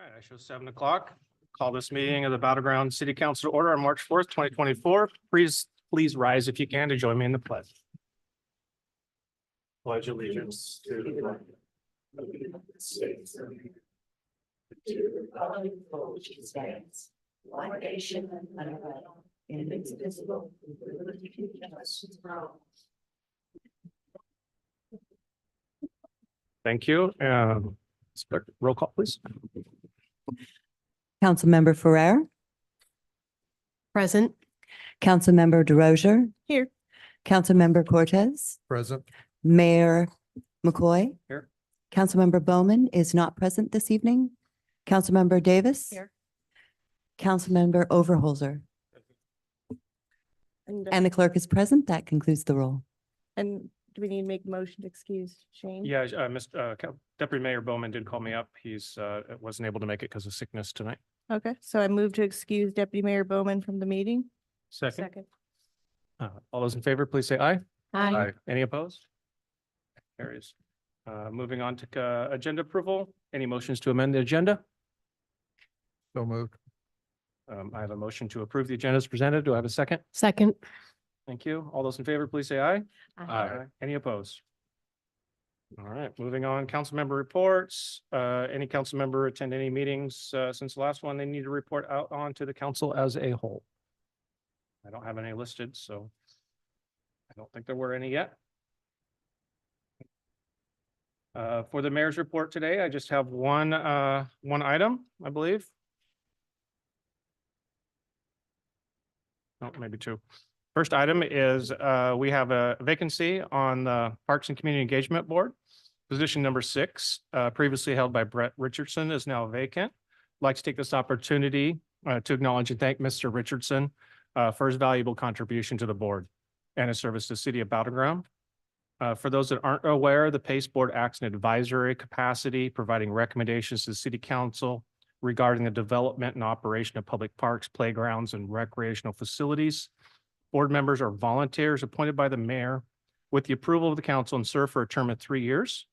right, I show 7 o'clock. Call this meeting of the Battleground City Council to order on March 4th, 2024. Please rise if you can to join me in the pledge. Pledge allegiance to the flag of the United States of America, to the republic for which it stands, one nation under God, indivisible, with liberty and justice for all. Thank you. Roll call, please. Councilmember Ferrer, Present. Councilmember DeRozier, Here. Councilmember Cortez, Present. Mayor McCoy. Here. Councilmember Bowman is not present this evening. Councilmember Davis. Here. Councilmember Overholzer. And the clerk is present. That concludes the roll. And do we need to make a motion to excuse Shane? Yeah, Deputy Mayor Bowman did call me up. He's wasn't able to make it because of sickness tonight. Okay, so I move to excuse Deputy Mayor Bowman from the meeting. Second. All those in favor, please say aye. Aye. Any opposed? Carries. Moving on to agenda approval. Any motions to amend the agenda? So moved. I have a motion to approve the agenda as presented. Do I have a second? Second. Thank you. All those in favor, please say aye. Aye. Any opposed? All right, moving on. Council member reports. Any council member attend any meetings since the last one they need to report out on to the council as a whole? I don't have any listed, so I don't think there were any yet. For the mayor's report today, I just have one item, I believe. Oh, maybe two. First item is we have a vacancy on the Parks and Community Engagement Board. Position number 6, previously held by Brett Richardson, is now vacant. I'd like to take this opportunity to acknowledge and thank Mr. Richardson for his valuable contribution to the board and his service to the city of Battleground. For those that aren't aware, the PACE Board acts in advisory capacity, providing recommendations to the city council regarding the development and operation of public parks, playgrounds, and recreational facilities. Board members are volunteers appointed by the mayor with the approval of the council and serve for a term of 3 years.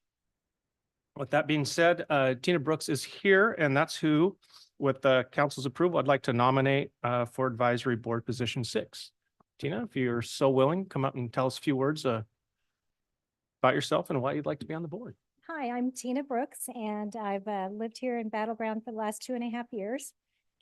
With that being said, Tina Brooks is here, and that's who, with the council's approval, I'd like to nominate for advisory board position 6. Tina, if you're so willing, come up and tell us a few words about yourself and why you'd like to be on the board. Hi, I'm Tina Brooks, and I've lived here in Battleground for the last 2.5 years.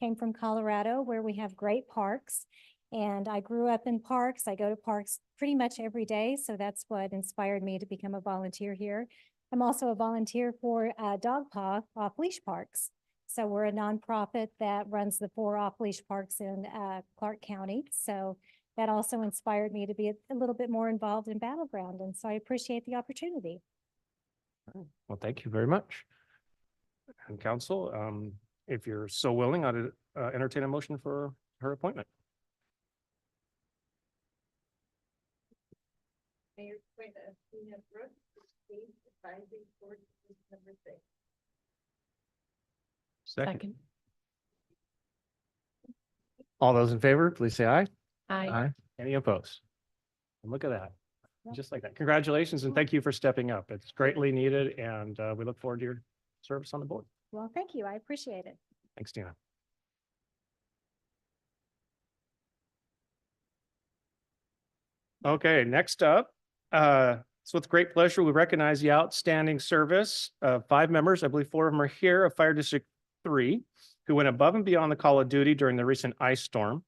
Came from Colorado, where we have great parks, and I grew up in parks. I go to parks pretty much every day, so that's what inspired me to become a volunteer here. I'm also a volunteer for Dog Paw Off-Leash Parks. So we're a nonprofit that runs the 4 off-leash parks in Clark County. So that also inspired me to be a little bit more involved in Battleground, and so I appreciate the opportunity. Well, thank you very much. And council, if you're so willing, I'd entertain a motion for her appointment. Mayor, Tina Brooks, advisory board number 6. Second. All those in favor, please say aye. Aye. Any opposed? And look at that. Just like that. Congratulations and thank you for stepping up. It's greatly needed and we look forward to your service on the board. Well, thank you. I appreciate it. Thanks, Tina. Okay, next up, so with great pleasure, we recognize the outstanding service of 5 members, I believe 4 of them are here, of Fire District 3, who went above and beyond the call of duty during the recent ice storm.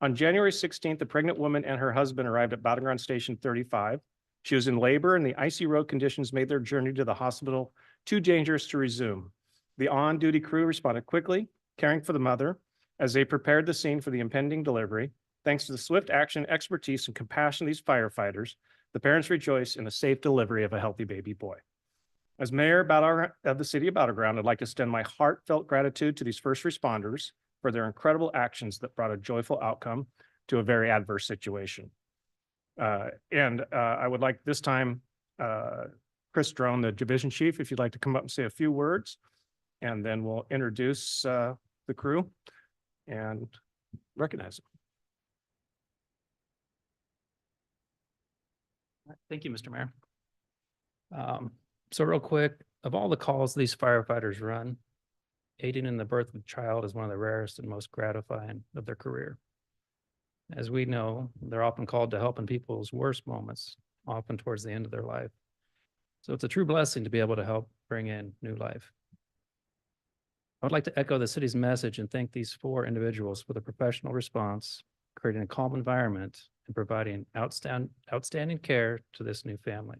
On January 16th, a pregnant woman and her husband arrived at Battleground Station 35. She was in labor and the icy road conditions made their journey to the hospital too dangerous to resume. The on-duty crew responded quickly, caring for the mother as they prepared the scene for the impending delivery. Thanks to the swift action, expertise, and compassion of these firefighters, the parents rejoice in the safe delivery of a healthy baby boy. As mayor of the city of Battleground, I'd like to extend my heartfelt gratitude to these first responders for their incredible actions that brought a joyful outcome to a very adverse situation. I would like this time, Chris Drone, the division chief, if you'd like to come up and say a few words, and then we'll introduce the crew and recognize them. Thank you, Mr. Mayor. So real quick, of all the calls these firefighters run, aiding in the birth of a child is one of the rarest and most gratifying of their career. As we know, they're often called to help in people's worst moments, often towards the end of their life. So it's a true blessing to be able to help bring in new life. I would like to echo the city's message and thank these 4 individuals for the professional response, creating a calm environment and providing outstanding care to this new family.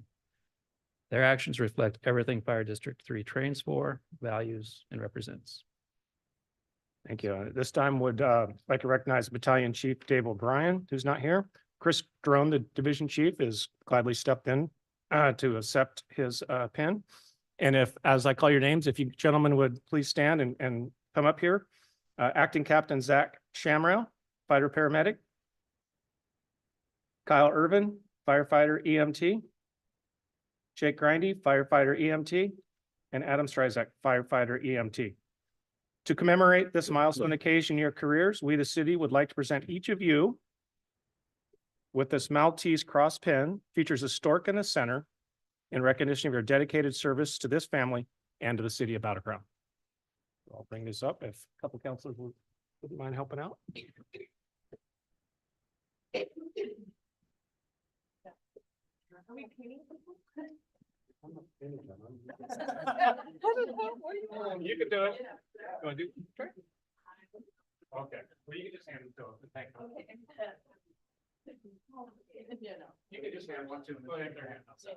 Their actions reflect everything Fire District 3 trains for, values, and represents. Thank you. At this time, would like to recognize Battalion Chief Dave O'Brien, who's not here. Chris Drone, the Division Chief, is gladly stepped in to accept his pin. And if, as I call your names, if you gentlemen would please stand and come up here. Acting Captain Zach Shamrow, fighter paramedic. Kyle Irvin, firefighter EMT. Jake Grindy, firefighter EMT. And Adam Strizak, firefighter EMT. To commemorate this milestone occasion in your careers, we, the city, would like to present each of you with this Maltese cross pin, features a stork in the center, in recognition of your dedicated service to this family and to the city of Battle Ground. I'll bring this up if a couple councilors wouldn't mind helping out. You can do it. You want to do? Sure. Okay, well, you can just hand it to him. Thank you. You can just hand one to them. Go ahead, their hand outside.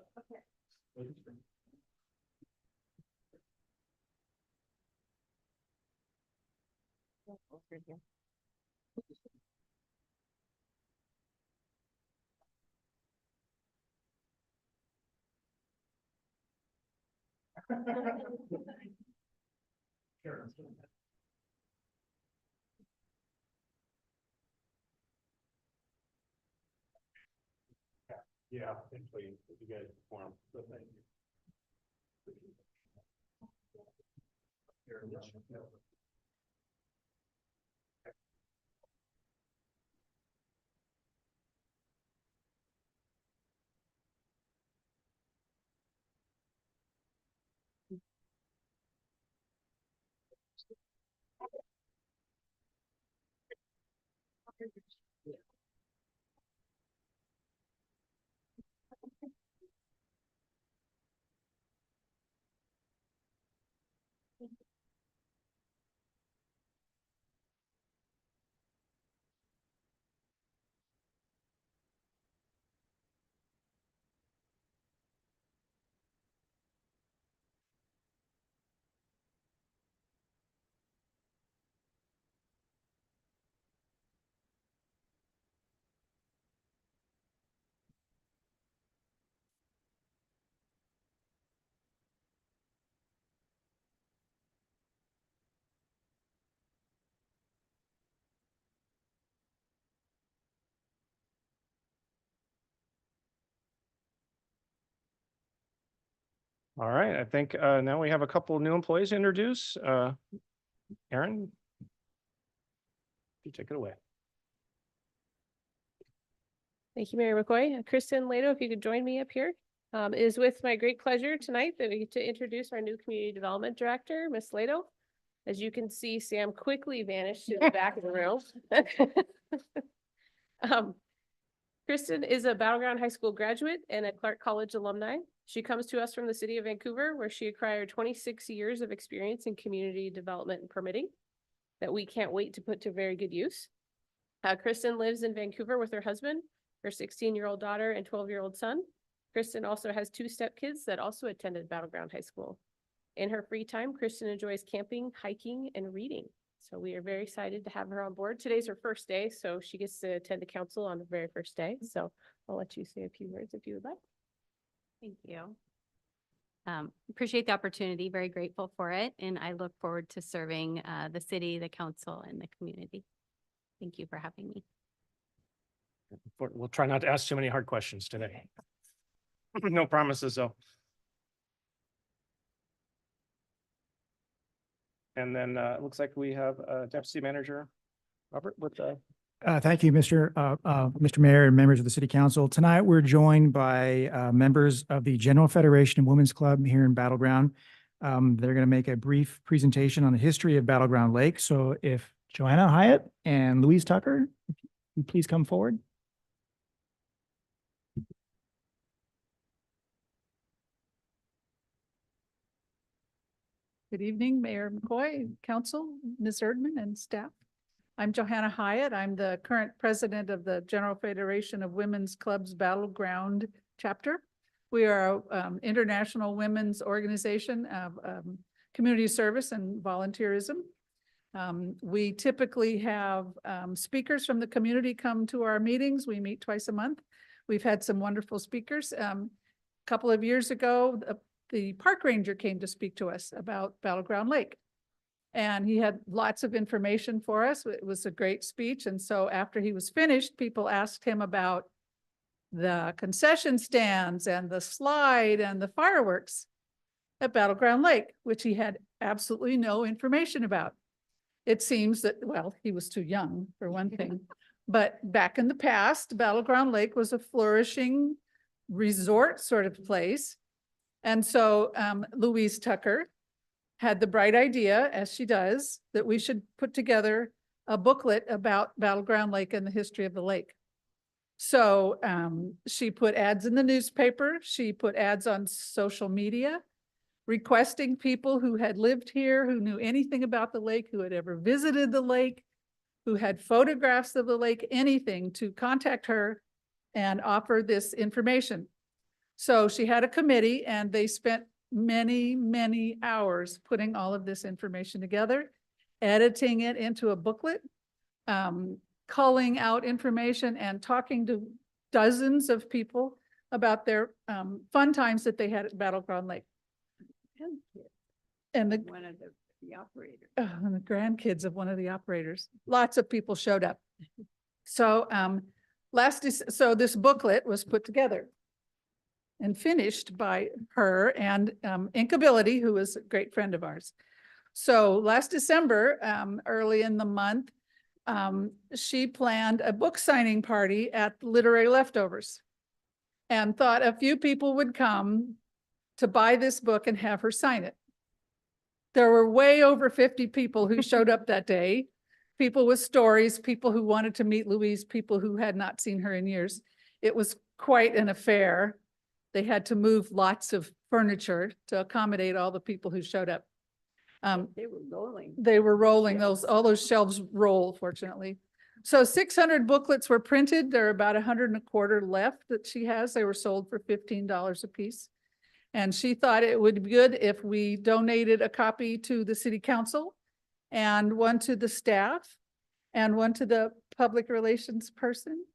Sure. Yeah, actually, you guys perform. So thank you. All right, I think now we have a couple of new employees to introduce. Aaron? You take it away. Thank you, Mayor McCoy. Kristen Lato, if you could join me up here. It is with my great pleasure tonight that we get to introduce our new Community Development Director, Ms. Lato. As you can see, Sam quickly vanished to the back of the room. Kristen is a Battle Ground High School graduate and a Clark College alumni. She comes to us from the city of Vancouver, where she acquired 26 years of experience in community development and permitting that we can't wait to put to very good use. Kristen lives in Vancouver with her husband, her 16-year-old daughter and 12-year-old son. Kristen also has 2 stepkids that also attended Battle Ground High School. In her free time, Kristen enjoys camping, hiking, and reading. So we are very excited to have her on board. Today's her first day, so she gets to attend the council on the very first day. So I'll let you say a few words if you would like. Thank you. Appreciate the opportunity, very grateful for it, and I look forward to serving the city, the council, and the community. Thank you for having me. We'll try not to ask too many hard questions today. No promises, though. And then it looks like we have Deputy Manager Robert with the. Thank you, Mr. Mayor and members of the City Council. Tonight, we're joined by members of the General Federation of Women's Club here in Battle Ground. They're going to make a brief presentation on the history of Battleground Lake. So if Joanna Hyatt and Louise Tucker, if you please come forward. Good evening, Mayor McCoy, Council, Ms. Erdman, and staff. I'm Johanna Hyatt. I'm the current president of the General Federation of Women's Clubs Battleground Chapter. We are an international women's organization of community service and volunteerism. We typically have speakers from the community come to our meetings. We meet twice a month. We've had some wonderful speakers. A couple of years ago, the park ranger came to speak to us about Battleground Lake. And he had lots of information for us. It was a great speech. And so after he was finished, people asked him about the concession stands and the slide and the fireworks at Battleground Lake, which he had absolutely no information about. It seems that, well, he was too young for one thing, but back in the past, Battleground Lake was a flourishing resort sort of place. And so Louise Tucker had the bright idea, as she does, that we should put together a booklet about Battleground Lake and the history of the lake. So she put ads in the newspaper. She put ads on social media, requesting people who had lived here, who knew anything about the lake, who had ever visited the lake, who had photographs of the lake, anything, to contact her and offer this information. So she had a committee and they spent many, many hours putting all of this information together, editing it into a booklet, culling out information and talking to dozens of people about their fun times that they had at Battleground Lake. And one of the operators. And the grandkids of one of the operators. Lots of people showed up. So so this booklet was put together and finished by her and Inkability, who is a great friend of ours. So last December, early in the month, she planned a book signing party at Literary Leftovers and thought a few people would come to buy this book and have her sign it. There were way over 50 people who showed up that day. People with stories, people who wanted to meet Louise, people who had not seen her in years. It was quite an affair. They had to move lots of furniture to accommodate all the people who showed up. They were rolling. They were rolling. All those shelves roll, fortunately. So 600 booklets were printed. There are about 125 left that she has. They were sold for $15 a piece. And she thought it would be good if we donated a copy to the city council and one to the staff and one to the public relations person.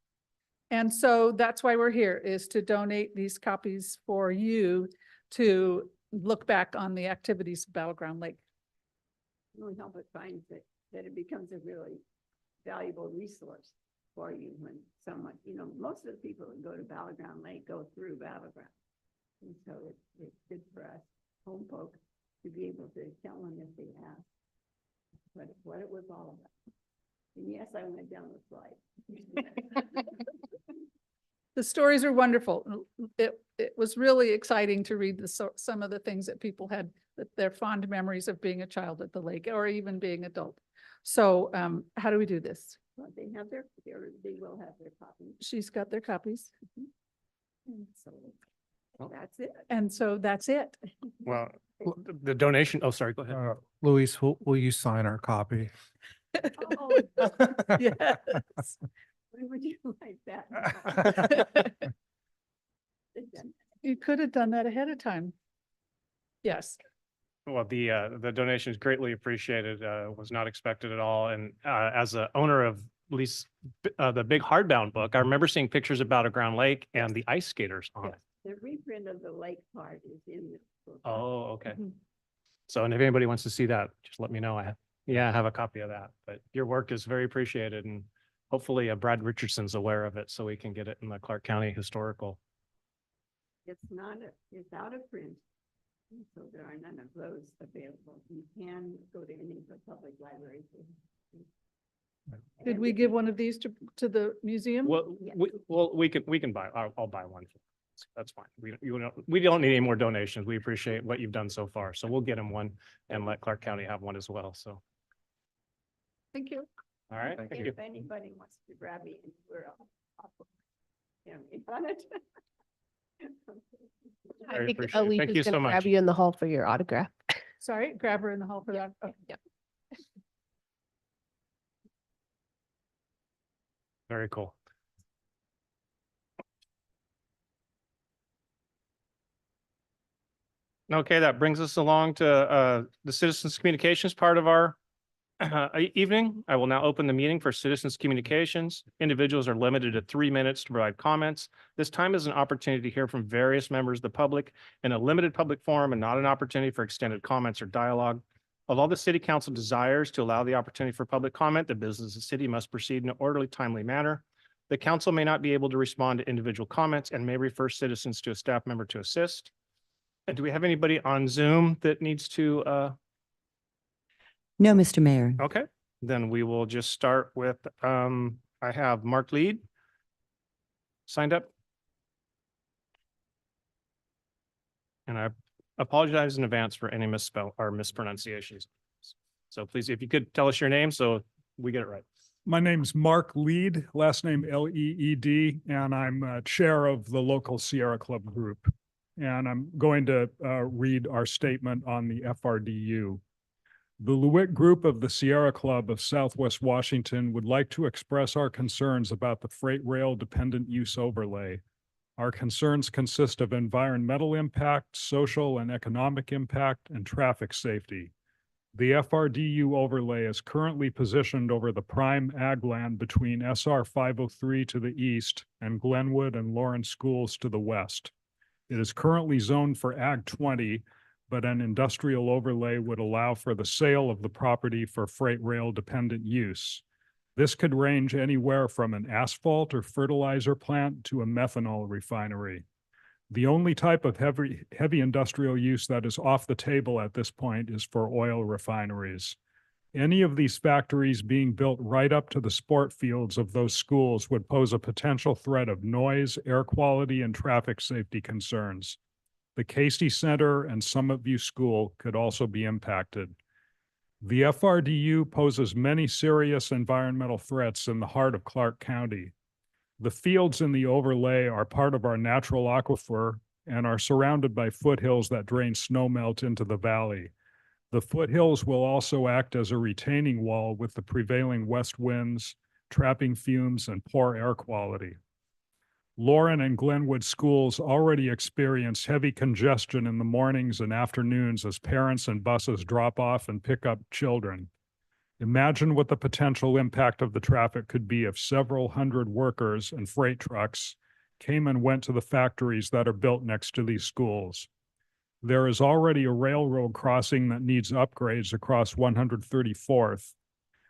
And so that's why we're here, is to donate these copies for you to look back on the activities of Battleground Lake. Really help it find that it becomes a really valuable resource for you when someone, most of the people that go to Battleground Lake go through Battleground. And so it's good for us, home folks, to be able to tell them if they ask what it was all about. And yes, I went down the slide. The stories are wonderful. It was really exciting to read some of the things that people had, their fond memories of being a child at the lake or even being adult. So how do we do this? Well, they will have their copies. She's got their copies. And so that's it. And so that's it. Well, the donation, oh, sorry, go ahead. Louise, will you sign our copy? Oh, Yes. when would you like that? You could have done that ahead of time. Yes. Well, the donation is greatly appreciated, was not expected at all. And as a owner of at least the big hardbound book, I remember seeing pictures of Battleground Lake and the ice skaters on it. The reprint of the lake part is in the book. Oh, okay. Mhm. So, and if anybody wants to see that, just let me know. I have a copy of that, but your work is very appreciated and hopefully Brad Richardson's aware of it so we can get it in the Clark County Historical. It's out of print. And so there are none of those available. You can go to any of the public libraries. Did we give one of these to the museum? Well, we can buy, I'll buy one. That's fine. We don't need any more donations. We appreciate what you've done so far. So we'll get him one and let Clark County have one as well. So, Thank you. all right. Thank you. If anybody wants to grab me, we're on it. Very I think appreciated. Elise Thank you is so gonna grab much. you in the hall for your autograph. Sorry, grab her in the hall for that. Oh, Yeah. Very cool. Okay, that brings us along to the citizens communications part of our evening. I will now open the meeting for citizens communications. Individuals are limited to 3 minutes to provide comments. This time is an opportunity to hear from various members of the public in a limited public forum and not an opportunity for extended comments or dialogue. Although the city council desires to allow the opportunity for public comment, the business of the city must proceed in an orderly, timely manner. The council may not be able to respond to individual comments and may refer citizens to a staff member to assist. And do we have anybody on Zoom that needs to, No, Mr. Mayor. okay, then we will just start with, I have Mark Lead signed up. And I apologize in advance for any misspell or mispronunciations. So please, if you could tell us your name so we get it right. My name's Mark Lead, last name Leed, and I'm chair of the local Sierra Club group. And I'm going to read our statement on the FRDU. The Lewitt Group of the Sierra Club of Southwest Washington would like to express our concerns about the freight rail dependent use overlay. Our concerns consist of environmental impact, social and economic impact, and traffic safety. The FRDU overlay is currently positioned over the prime ag land between SR 503 to the east and Glenwood and Lawrence schools to the west. It is currently zoned for Ag 20, but an industrial overlay would allow for the sale of the property for freight rail dependent use. This could range anywhere from an asphalt or fertilizer plant to a methanol refinery. The only type of heavy industrial use that is off the table at this point is for oil refineries. Any of these factories being built right up to the sport fields of those schools would pose a potential threat of noise, air quality, and traffic safety concerns. The Casey Center and Summit View School could also be impacted. The FRDU poses many serious environmental threats in the heart of Clark County. The fields in the overlay are part of our natural aquifer and are surrounded by foothills that drain snowmelt into the valley. The foothills will also act as a retaining wall with the prevailing west winds, trapping fumes and poor air quality. Lauren and Glenwood schools already experience heavy congestion in the mornings and afternoons as parents and buses drop off and pick up children. Imagine what the potential impact of the traffic could be if several hundred workers and freight trucks came and went to the factories that are built next to these schools. There is already a railroad crossing that needs upgrades across 134th.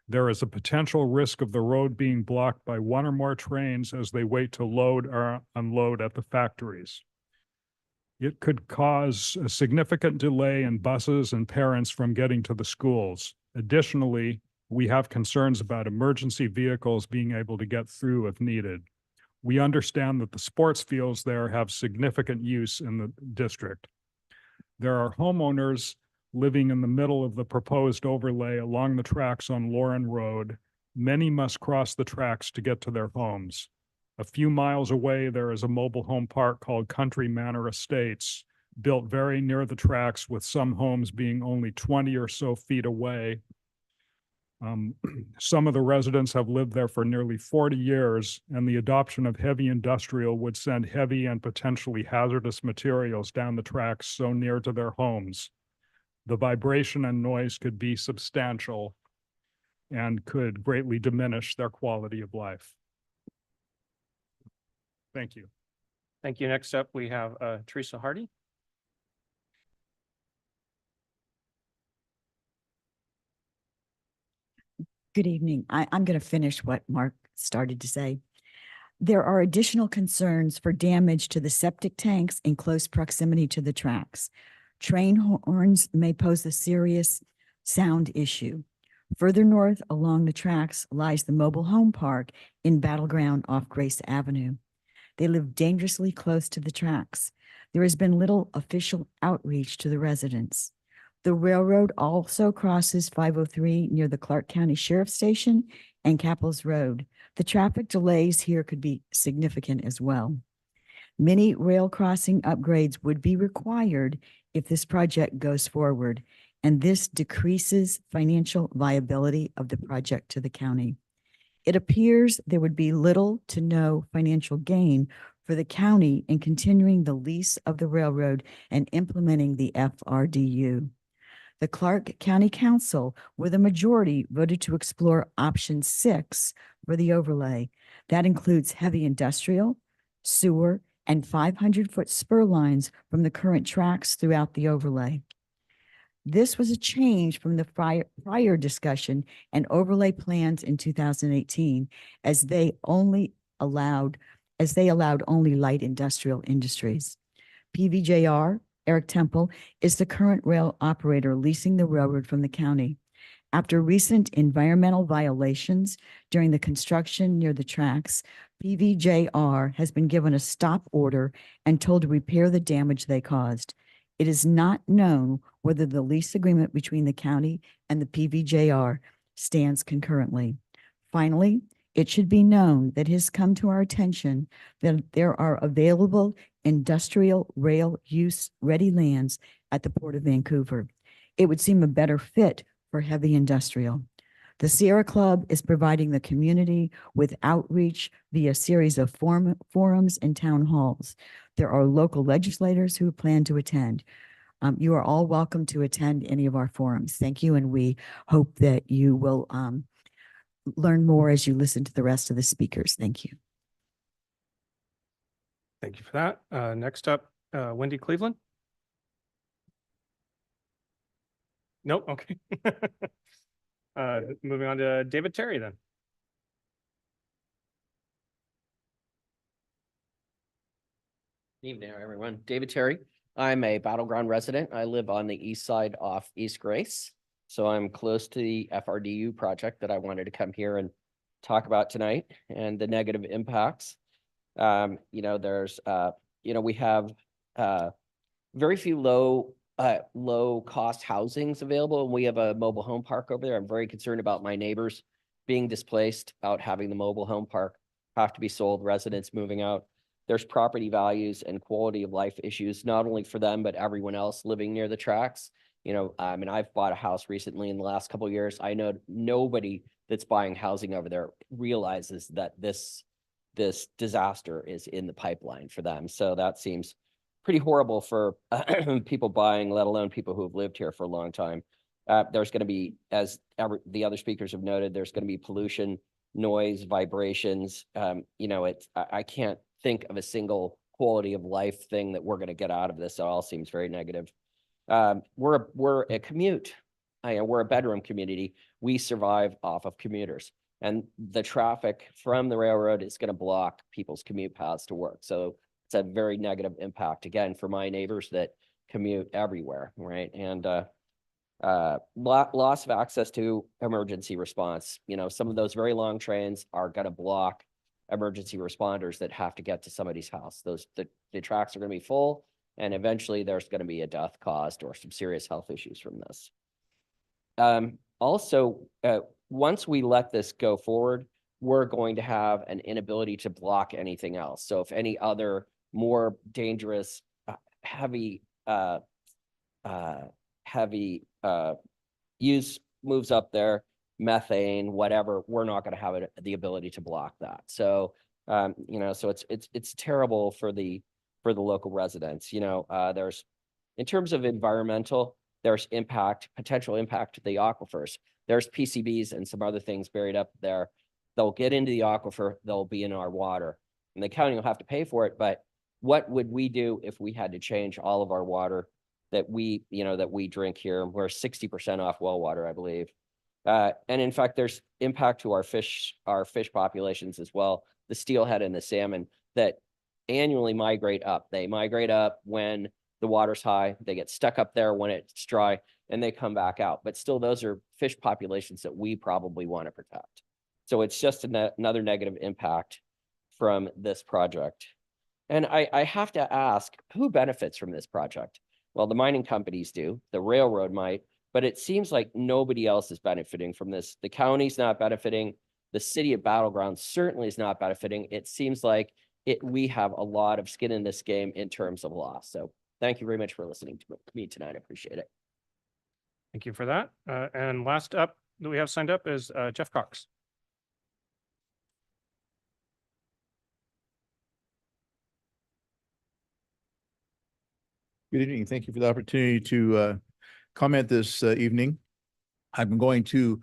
There is a potential risk of the road being blocked by one or more trains as they wait to load or unload at the factories. It could cause a significant delay in buses and parents from getting to the schools. Additionally, we have concerns about emergency vehicles being able to get through if needed. We understand that the sports fields there have significant use in the district. There are homeowners living in the middle of the proposed overlay along the tracks on Lauren Road. Many must cross the tracks to get to their homes. A few miles away, there is a mobile home park called Country Manor Estates, built very near the tracks, with some homes being only 20 or so feet away. Some of the residents have lived there for nearly 40 years, and the adoption of heavy industrial would send heavy and potentially hazardous materials down the tracks so near to their homes. The vibration and noise could be substantial and could greatly diminish their quality of life. Thank you. Thank you. Next up, we have Teresa Hardy. Good evening. I'm going to finish what Mark started to say. There are additional concerns for damage to the septic tanks in close proximity to the tracks. Train horns may pose a serious sound issue. Further north along the tracks lies the mobile home park in Battleground off Grace Avenue. They live dangerously close to the tracks. There has been little official outreach to the residents. The railroad also crosses 503 near the Clark County Sheriff's Station and Capitals Road. The traffic delays here could be significant as well. Many rail crossing upgrades would be required if this project goes forward, and this decreases financial viability of the project to the county. It appears there would be little to no financial gain for the county in continuing the lease of the railroad and implementing the FRDU. The Clark County Council, with a majority, voted to explore option 6 for the overlay. That includes heavy industrial, sewer, and 500-foot spur lines from the current tracks throughout the overlay. This was a change from the prior discussion and overlay plans in 2018, as they allowed only light industrial industries. PVJR, Eric Temple, is the current rail operator leasing the railroad from the county. After recent environmental violations during the construction near the tracks, PVJR has been given a stop order and told to repair the damage they caused. It is not known whether the lease agreement between the county and the PVJR stands concurrently. Finally, it should be known that it has come to our attention that there are available industrial rail use ready lands at the Port of Vancouver. It would seem a better fit for heavy industrial. The Sierra Club is providing the community with outreach via a series of forums and town halls. There are local legislators who plan to attend. You are all welcome to attend any of our forums. Thank you, and we hope that you will learn more as you listen to the rest of the speakers. Thank you. Thank you for that. Next up, Wendy Cleveland. Nope, okay. Moving on to David Terry then. Evening, everyone. David Terry. I'm a Battleground resident. I live on the east side off East Grace. So I'm close to the FRDU project that I wanted to come here and talk about tonight and the negative impacts. There's, we have very few low cost housings available, and we have a mobile home park over there. I'm very concerned about my neighbors being displaced, about having the mobile home park have to be sold, residents moving out. There's property values and quality of life issues, not only for them, but everyone else living near the tracks. I've bought a house recently in the last couple of years. I know nobody that's buying housing over there realizes that this disaster is in the pipeline for them. So that seems pretty horrible for people buying, let alone people who have lived here for a long time. There's going to be, as the other speakers have noted, there's going to be pollution, noise, vibrations. I can't think of a single quality of life thing that we're going to get out of this. It all seems very negative. We're a commute. We're a bedroom community. We survive off of commuters, and the traffic from the railroad is going to block people's commute paths to work. So it's a very negative impact, again, for my neighbors that commute everywhere, right? And loss of access to emergency response. Some of those very long trains are going to block emergency responders that have to get to somebody's house. The tracks are going to be full, and eventually there's going to be a death caused or some serious health issues from this. Once we let this go forward, we're going to have an inability to block anything else. So if any other more dangerous, heavy use moves up there, methane, whatever, we're not going to have the ability to block that. So, so it's terrible for the local residents. There's, in terms of environmental, there's potential impact to the aquifers. There's PCBs and some other things buried up there. They'll get into the aquifer, they'll be in our water, and the county will have to pay for it. But what would we do if we had to change all of our water that we drink here? We're 60% off well water, I believe. And in fact, there's impact to our fish populations as well. The steelhead and the salmon that annually migrate up. They migrate up when the water's high. They get stuck up there when it's dry, and they come back out. But still, those are fish populations that we probably want to protect. So it's just another negative impact from this project. And I have to ask, who benefits from this project? Well, the mining companies do, the railroad might, but it seems like nobody else is benefiting from this. The county's not benefiting. The city of Battle Ground certainly is not benefiting. It seems like we have a lot of skin in this game in terms of law. So thank you very much for listening to me tonight. I appreciate it. Thank you for that. And last up that we have signed up is Jeff Cox. Good evening. Thank you for the opportunity to comment this evening. I'm going to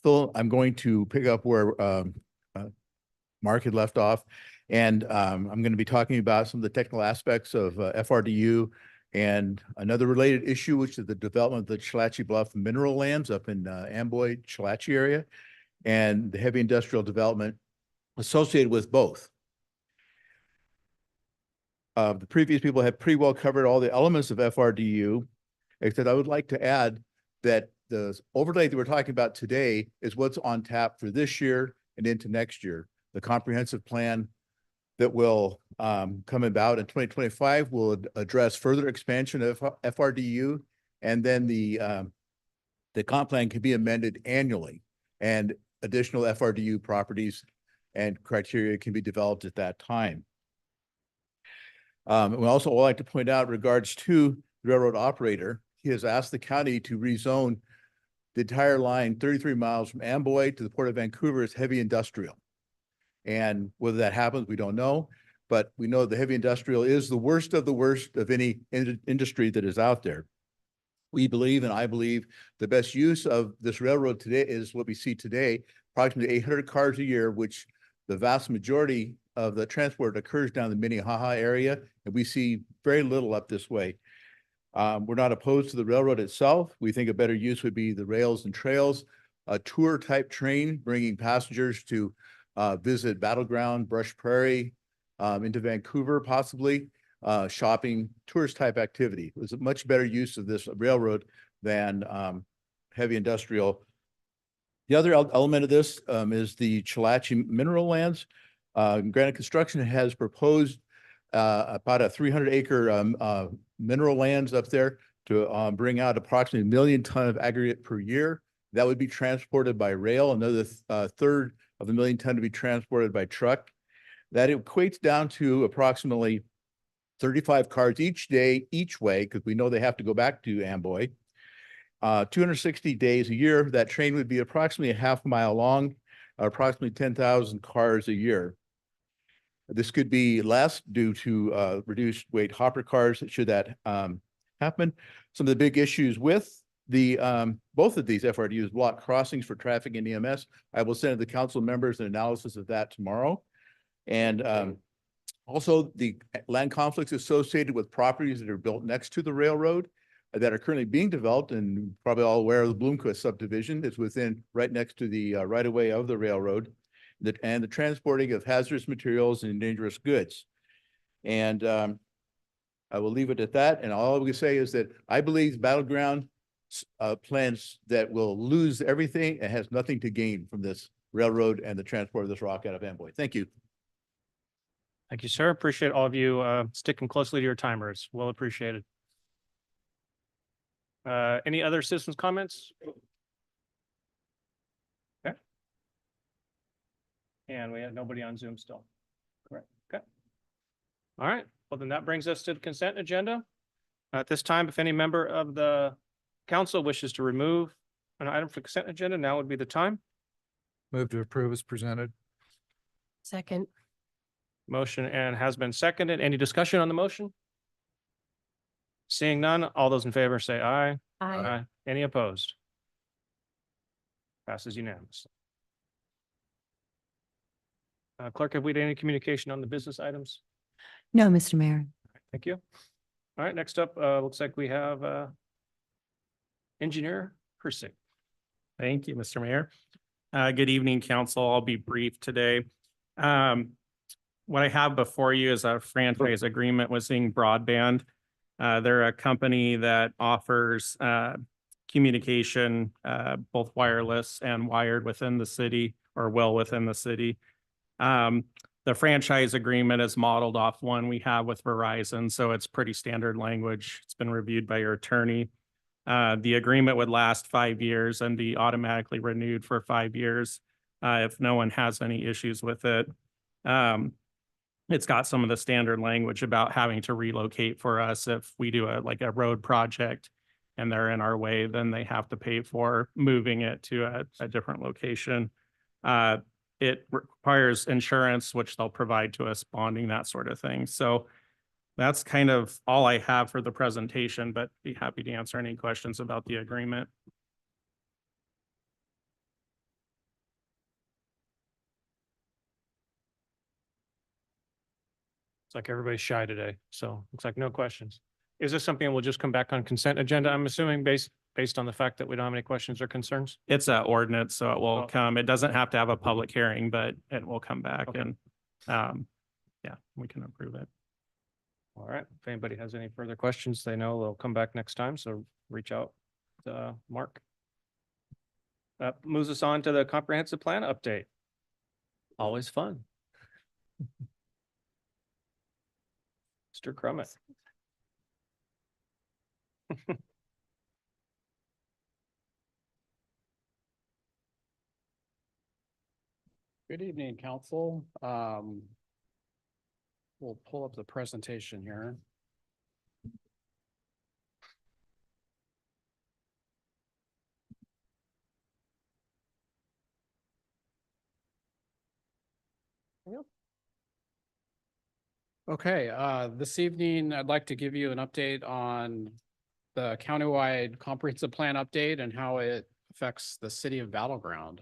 pick up where Mark had left off, and I'm going to be talking about some of the technical aspects of FRDU and another related issue, which is the development of the Chalachie Bluff mineral lands up in Amboy, Chalachie area, and the heavy industrial development associated with both. The previous people have pretty well covered all the elements of FRDU, except I would like to add that the overlay that we're talking about today is what's on tap for this year and into next year. The comprehensive plan that will come about in 2025 will address further expansion of FRDU, and then the comp plan can be amended annually, and additional FRDU properties and criteria can be developed at that time. We also would like to point out in regards to the railroad operator, he has asked the county to rezone the entire line 33 miles from Amboy to the Port of Vancouver as heavy industrial. And whether that happens, we don't know, but we know the heavy industrial is the worst of any industry that is out there. We believe, and I believe, the best use of this railroad today is what we see today, approximately 800 cars a year, which the vast majority of the transport occurs down the Minnehaha area, and we see very little up this way. We're not opposed to the railroad itself. We think a better use would be the rails and trails, a tour type train bringing passengers to visit Battleground, Brush Prairie, into Vancouver, possibly, shopping, tourist type activity. It was a much better use of this railroad than heavy industrial. The other element of this is the Chalachie mineral lands. Granite Construction has proposed about a 300-acre mineral lands up there to bring out approximately 1 million ton of aggregate per year. That would be transported by rail. Another third of the 1 million ton to be transported by truck. That equates down to approximately 35 cars each day, each way, because we know they have to go back to Amboy. 260 days a year, that train would be approximately a half mile long, approximately 10,000 cars a year. This could be less due to reduced weight hopper cars should that happen. Some of the big issues with the both of these FRDUs, block crossings for traffic and EMS. I will send the council members an analysis of that tomorrow. And also the land conflicts associated with properties that are built next to the railroad that are currently being developed, and probably all aware of the Bloomquist subdivision is within right next to the right of way of the railroad, and the transporting of hazardous materials and dangerous goods. And I will leave it at that. And all we can say is that I believe Battleground plans that will lose everything and has nothing to gain from this railroad and the transport of this rock out of Amboy. Thank you. Thank you, sir. Appreciate all of you sticking closely to your timers. Well appreciated. Any other citizens' comments? Okay. And we have nobody on Zoom still. Correct. Okay. All right. Well, then that brings us to the consent agenda. At this time, if any member of the council wishes to remove an item from the consent agenda, now would be the time. Move to approve as presented. Second. Motion and has been seconded. Any discussion on the motion? Seeing none, all those in favor say aye. Aye. Any opposed? Passes unanimously. Clerk, have we had any communication on the business items? No, Mr. Mayor. Thank you. All right, next up, looks like we have Engineer Persick. Thank you, Mr. Mayor. Good evening, council. I'll be brief today. What I have before you is a franchise agreement with Zing Broadband. They're a company that offers communication, both wireless and wired within the city, or well within the city. The franchise agreement is modeled off one we have with Verizon, so it's pretty standard language. It's been reviewed by your attorney. The agreement would last 5 years and be automatically renewed for 5 years if no one has any issues with it. It's got some of the standard language about having to relocate for us. If we do a road project and they're in our way, then they have to pay for moving it to a different location. It requires insurance, which they'll provide to us, bonding, that sort of thing. So that's kind of all I have for the presentation, but be happy to answer any questions about the agreement. It's like everybody's shy today, so looks like no questions. Is this something we'll just come back on consent agenda? I'm assuming based on the fact that we don't have any questions or concerns? It's an ordinance, so it will Oh. come. It doesn't have to have a public hearing, but it will come back Okay. and yeah, we can approve it. All right. If anybody has any further questions, they know they'll come back next time, so reach out to Mark. Moves us on to the comprehensive plan update. Always fun. Mr. Crummett. Good evening, council. We'll pull up the presentation here. Okay, this evening, I'd like to give you an update on the countywide comprehensive plan update and how it affects the city of Battleground.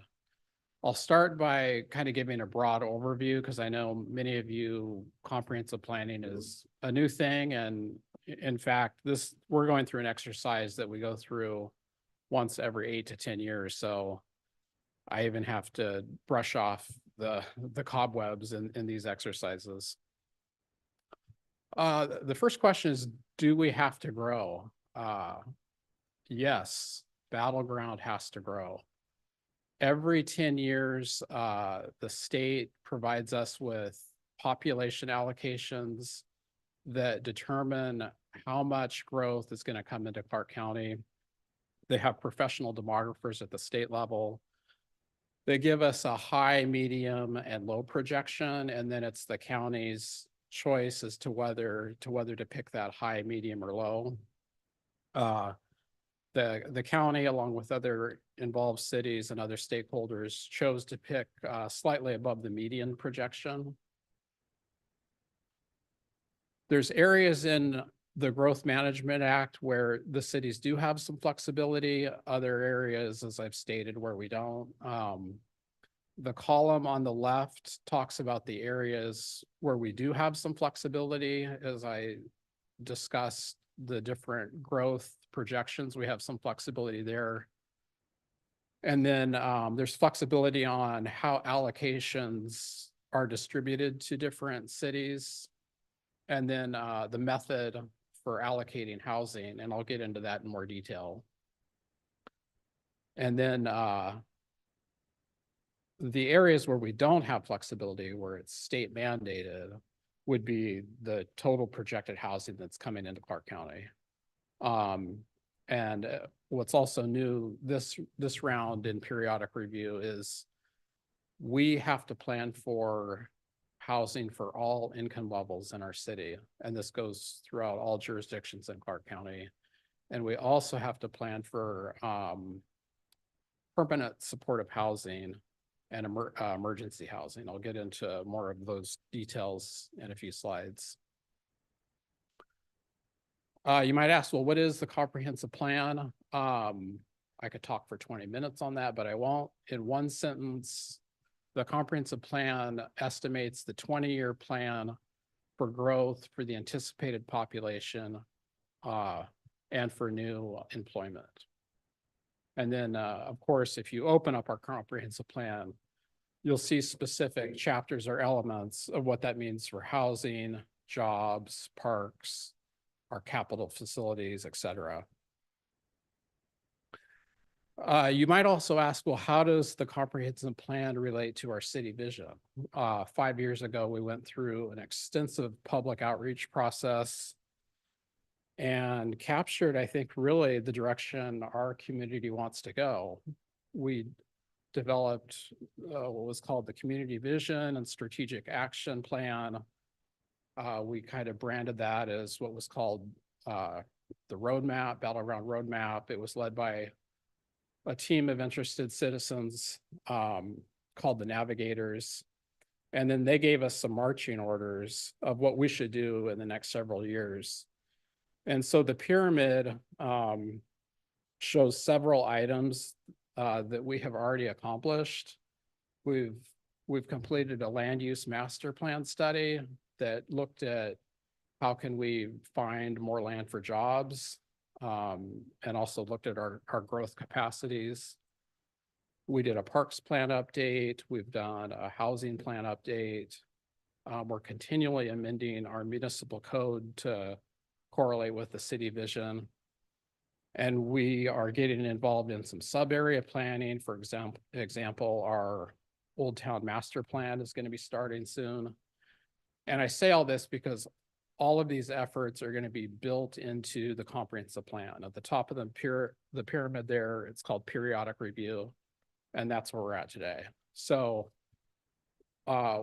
I'll start by kind of giving a broad overview because I know many of you comprehensive planning is a new thing. And in fact, we're going through an exercise that we go through once every 8 to 10 years. So I even have to brush off the cobwebs in these exercises. The first question is, do we have to grow? Yes, Battleground has to grow. Every 10 years, the state provides us with population allocations that determine how much growth is going to come into Clark County. They have professional demographers at the state level. They give us a high, medium, and low projection, and then it's the county's choice as to whether to pick that high, medium, or low. The county, along with other involved cities and other stakeholders, chose to pick slightly above the median projection. There's areas in the Growth Management Act where the cities do have some flexibility, other areas, as I've stated, where we don't. The column on the left talks about the areas where we do have some flexibility. As I discussed the different growth projections, we have some flexibility there. And then there's flexibility on how allocations are distributed to different cities. And then the method for allocating housing, and I'll get into that in more detail. And then the areas where we don't have flexibility, where it's state mandated, would be the total projected housing that's coming into Clark County. And what's also new this round in periodic review is we have to plan for housing for all income levels in our city. And this goes throughout all jurisdictions in Clark County. And we also have to plan for permanent supportive housing and emergency housing. I'll get into more of those details in a few slides. You might ask, well, what is the comprehensive plan? I could talk for 20 minutes on that, but I won't. In one sentence, the comprehensive plan estimates the 20-year plan for growth for the anticipated population and for new employment. And then, of course, if you open up our comprehensive plan, you'll see specific chapters or elements of what that means for housing, jobs, parks, our capital facilities, et cetera. You might also ask, well, how does the comprehensive plan relate to our city vision? 5 years ago, we went through an extensive public outreach process and captured, I think, really the direction our community wants to go. We developed what was called the Community Vision and Strategic Action Plan. We kind of branded that as what was called the roadmap, Battleground Roadmap. It was led by a team of interested citizens called the Navigators. And then they gave us some marching orders of what we should do in the next several years. And so the pyramid shows several items that we have already accomplished. We've completed a land use master plan study that looked at how can we find more land for jobs, and also looked at our growth capacities. We did a parks plan update. We've done a housing plan update. We're continually amending our municipal code to correlate with the city vision. And we are getting involved in some sub-area planning. For example, our Old Town Master Plan is going to be starting soon. And I say all this because all of these efforts are going to be built into the comprehensive plan. At the top of the pyramid there, it's called periodic review. And that's where we're at today. So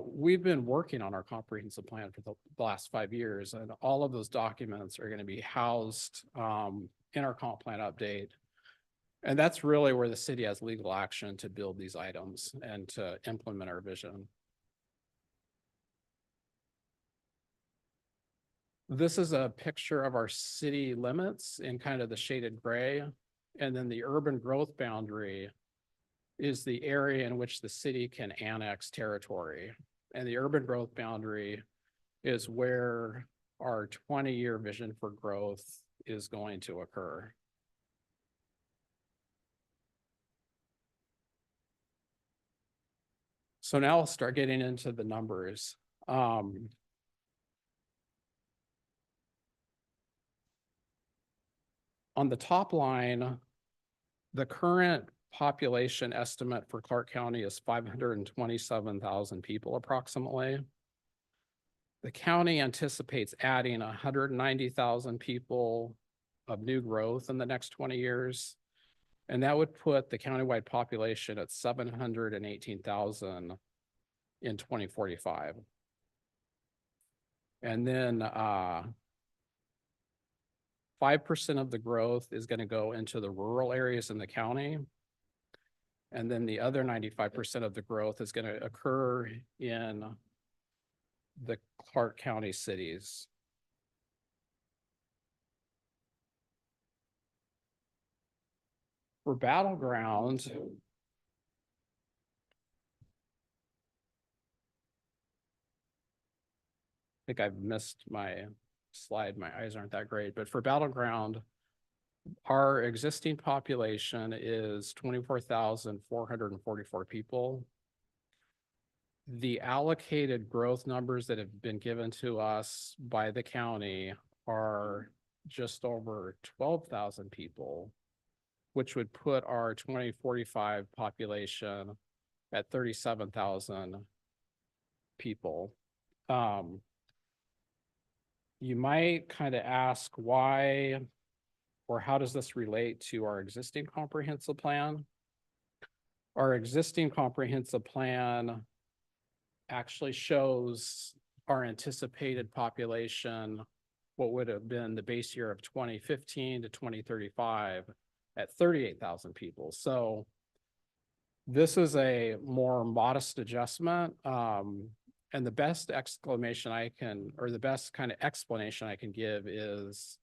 we've been working on our comprehensive plan for the last 5 years, and all of those documents are going to be housed in our comp plan update. And that's really where the city has legal action to build these items and to implement our vision. This is a picture of our city limits in kind of the shaded gray. And then the urban growth boundary is the area in which the city can annex territory. And the urban growth boundary is where our 20-year vision for growth is going to occur. So now I'll start getting into the numbers. On the top line, the current population estimate for Clark County is 527,000 people approximately. The county anticipates adding 190,000 people of new growth in the next 20 years. And that would put the countywide population at 718,000 in 2045. And then 5% of the growth is going to go into the rural areas in the county. And then the other 95% of the growth is going to occur in the Clark County cities. For Battleground, I think I've missed my slide. My eyes aren't that great, but for Battleground, our existing population is 24,444 people. The allocated growth numbers that have been given to us by the county are just over 12,000 people, which would put our 2045 population at 37,000 people. You might kind of ask why or how does this relate to our existing comprehensive plan? Our existing comprehensive plan actually shows our anticipated population, what would have been the base year of 2015 to 2035 at 38,000 people. So this is a more modest adjustment. And the best exclamation I can, or the best kind of explanation I can give is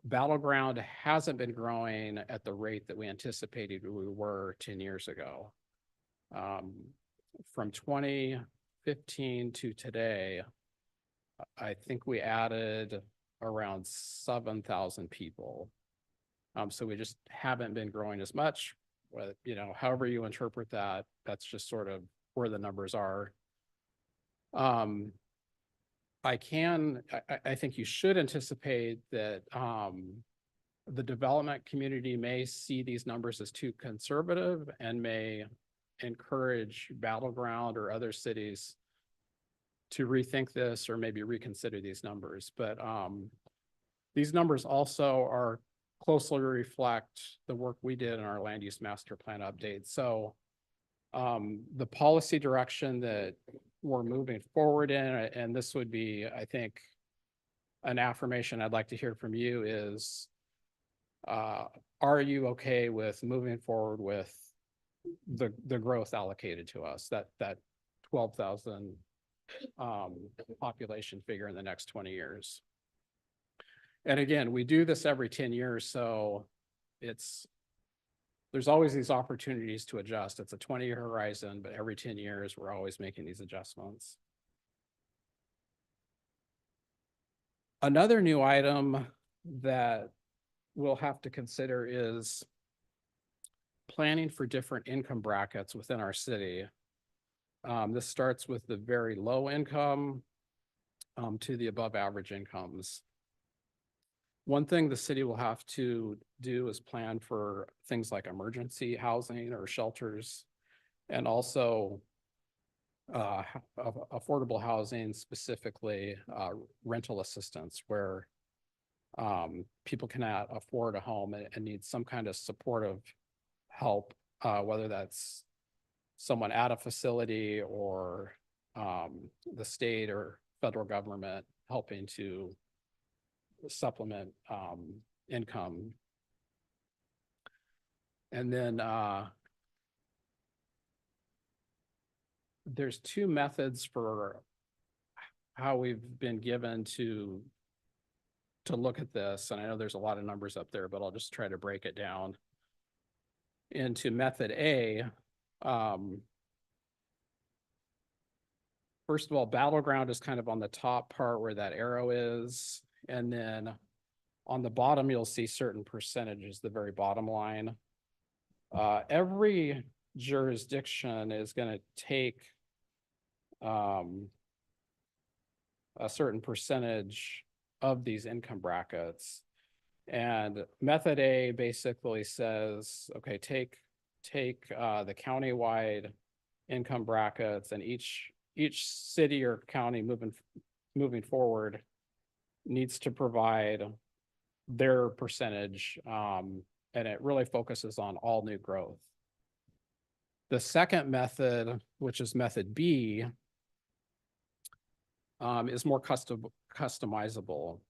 Battleground hasn't been growing at the rate that we anticipated we were 10 years ago. From 2015 to today, I think we added around 7,000 people. So we just haven't been growing as much. But, you know, however you interpret that, that's just sort of where the numbers are. I think you should anticipate that the development community may see these numbers as too conservative and may encourage Battleground or other cities to rethink this or maybe reconsider these numbers. But these numbers also are closely reflect the work we did in our land use master plan update. So the policy direction that we're moving forward in, and this would be, I think, an affirmation I'd like to hear from you is, are you okay with moving forward with the growth allocated to us, that 12,000 population figure in the next 20 years? And again, we do this every 10 years, so there's always these opportunities to adjust. It's a 20-year horizon, but every 10 years, we're always making these adjustments. Another new item that we'll have to consider is planning for different income brackets within our city. This starts with the very low income to the above average incomes. One thing the city will have to do is plan for things like emergency housing or shelters, and also affordable housing, specifically rental assistance, where people cannot afford a home and need some kind of supportive help, whether that's someone at a facility or the state or federal government helping to supplement income. And then there's two methods for how we've been given to look at this. And I know there's a lot of numbers up there, but I'll just try to break it down into method A. First of all, Battleground is kind of on the top part where that arrow is. And then on the bottom, you'll see certain percentages, the very bottom line. Every jurisdiction is going to take a certain percentage of these income brackets. And method A basically says, okay, take the countywide income brackets, and each city or county moving forward needs to provide their percentage, and it really focuses on all new growth. The second method, which is method B, is more customizable.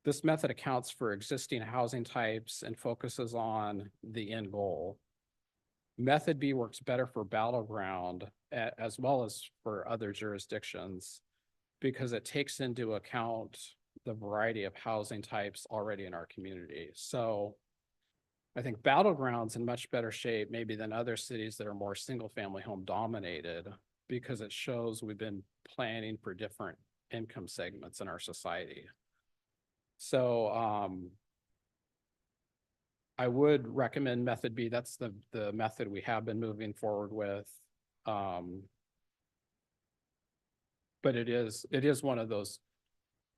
This method accounts for existing housing types and focuses on the end goal. Method B works better for Battleground as well as for other jurisdictions because it takes into account the variety of housing types already in our community. So I think Battleground's in much better shape maybe than other cities that are more single-family home dominated, because it shows we've been planning for different income segments in our society. So I would recommend method B. That's the method we have been moving forward with. But it is one of those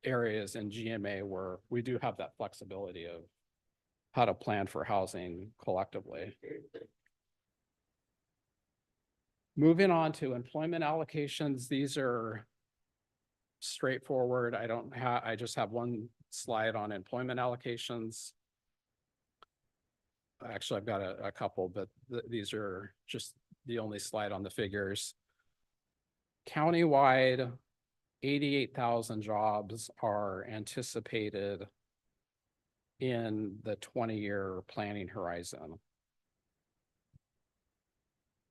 areas in GMA where we do have that flexibility of how to plan for housing collectively. Moving on to employment allocations, these are straightforward. I just have one slide on employment allocations. Actually, I've got a couple, but these are just the only slide on the figures. Countywide, 88,000 jobs are anticipated in the 20-year planning horizon.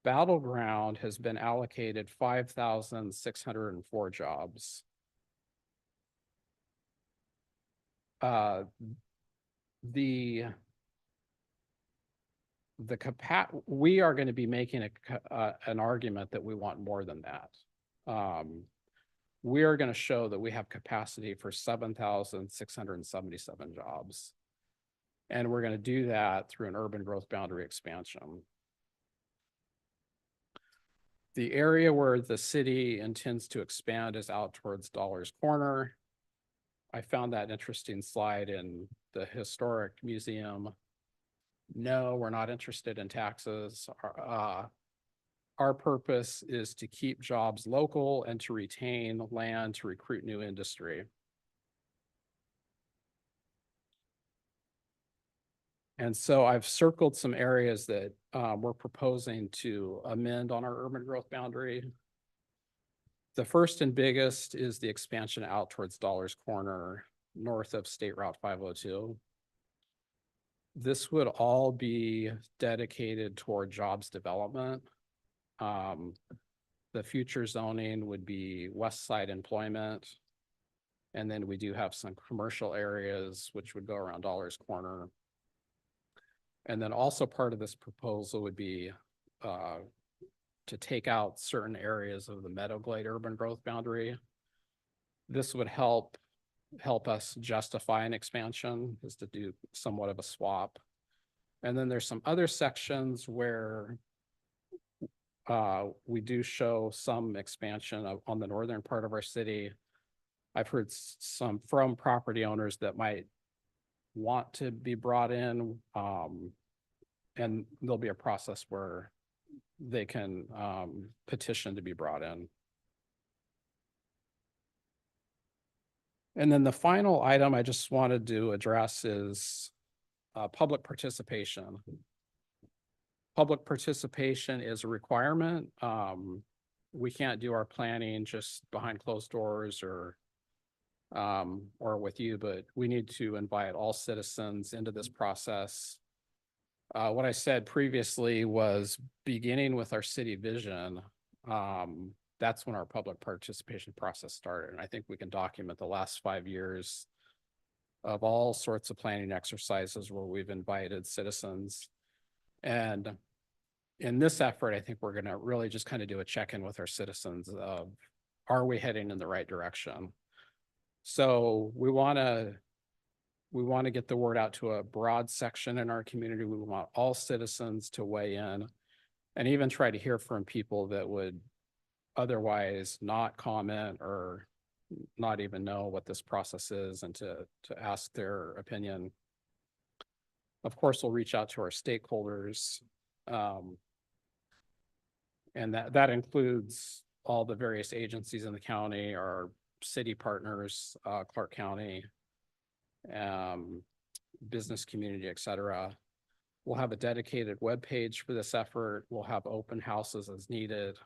Battleground has been allocated 5,604 jobs. We are going to be making an argument that we want more than that. We are going to show that we have capacity for 7,677 jobs. And we're going to do that through an urban growth boundary expansion. The area where the city intends to expand is out towards Dollars Corner. I found that interesting slide in the historic museum. No, we're not interested in taxes. Our purpose is to keep jobs local and to retain land to recruit new industry. And so I've circled some areas that we're proposing to amend on our urban growth boundary. The first and biggest is the expansion out towards Dollars Corner, north of State Route 502. This would all be dedicated toward jobs development. The future zoning would be west side employment. And then we do have some commercial areas which would go around Dollars Corner. And then also part of this proposal would be to take out certain areas of the Meadowglade urban growth boundary. This would help us justify an expansion, is to do somewhat of a swap. And then there's some other sections where we do show some expansion on the northern part of our city. I've heard some from property owners that might want to be brought in, and there'll be a process where they can petition to be brought in. And then the final item I just wanted to address is public participation. Public participation is a requirement. We can't do our planning just behind closed doors or with you, but we need to invite all citizens into this process. What I said previously was beginning with our city vision. That's when our public participation process started. And I think we can document the last 5 years of all sorts of planning exercises where we've invited citizens. And in this effort, I think we're going to really just kind of do a check-in with our citizens of, are we heading in the right direction? So we want to get the word out to a broad section in our community. We want all citizens to weigh in and even try to hear from people that would otherwise not comment or not even know what this process is, and to ask their opinion. Of course, we'll reach out to our stakeholders. And that includes all the various agencies in the county, our city partners, Clark County, business community, et cetera. We'll have a dedicated webpage for this effort. We'll have open houses as needed.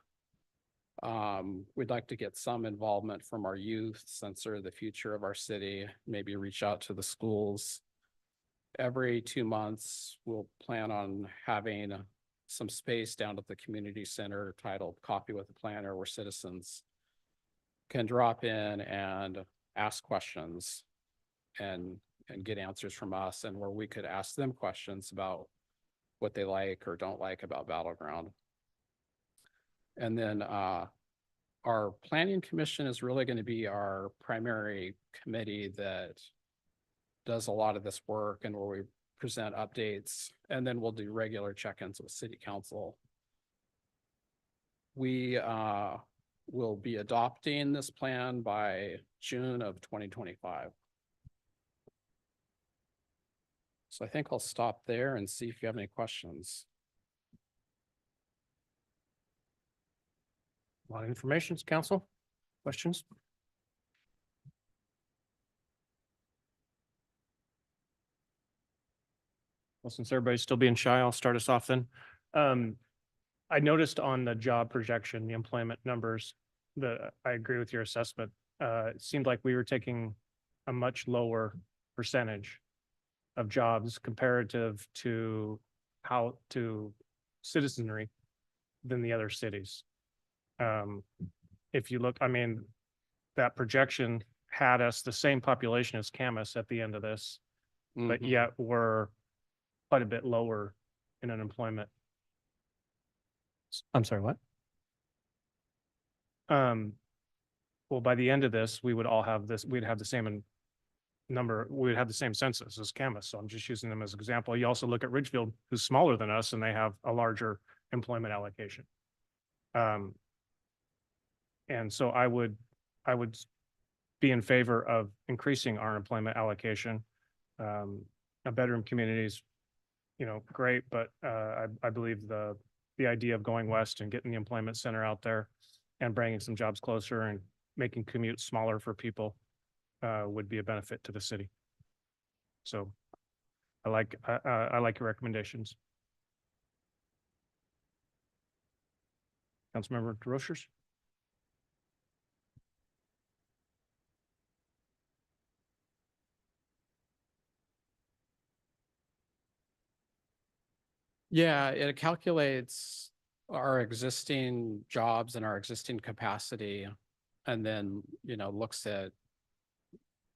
We'd like to get some involvement from our youth, since they're the future of our city, maybe reach out to the schools. Every 2 months, we'll plan on having some space down at the community center titled Coffee with a Planner, where citizens can drop in and ask questions and get answers from us, and where we could ask them questions about what they like or don't like about Battleground. And then our planning commission is really going to be our primary committee that does a lot of this work, and where we present updates, and then we'll do regular check-ins with city council. We will be adopting this plan by June of 2025. So I think I'll stop there and see if you have any questions. A lot of information, council. Questions? Well, since everybody's still being shy, I'll start us off then. I noticed on the job projection, the employment numbers, I agree with your assessment. It seemed like we were taking a much lower percentage of jobs comparative to citizenry than the other cities. If you look, I mean, that projection had us the same population as Camas at the end of this, but yet we're quite a bit lower in unemployment. I'm sorry, what? Well, by the end of this, we would all have this, we'd have the same number, we would have the same census as Camas. So I'm just using them as an example. You also look at Ridgefield, who's smaller than us, and they have a larger employment allocation. And so I would be in favor of increasing our employment allocation. A bedroom community is, great, but I believe the idea of going west and getting the employment center out there and bringing some jobs closer and making commutes smaller for people would be a benefit to the city. So I like your recommendations. Councilmember DeRochers? Yeah, it calculates our existing jobs and our existing capacity. And then, looks at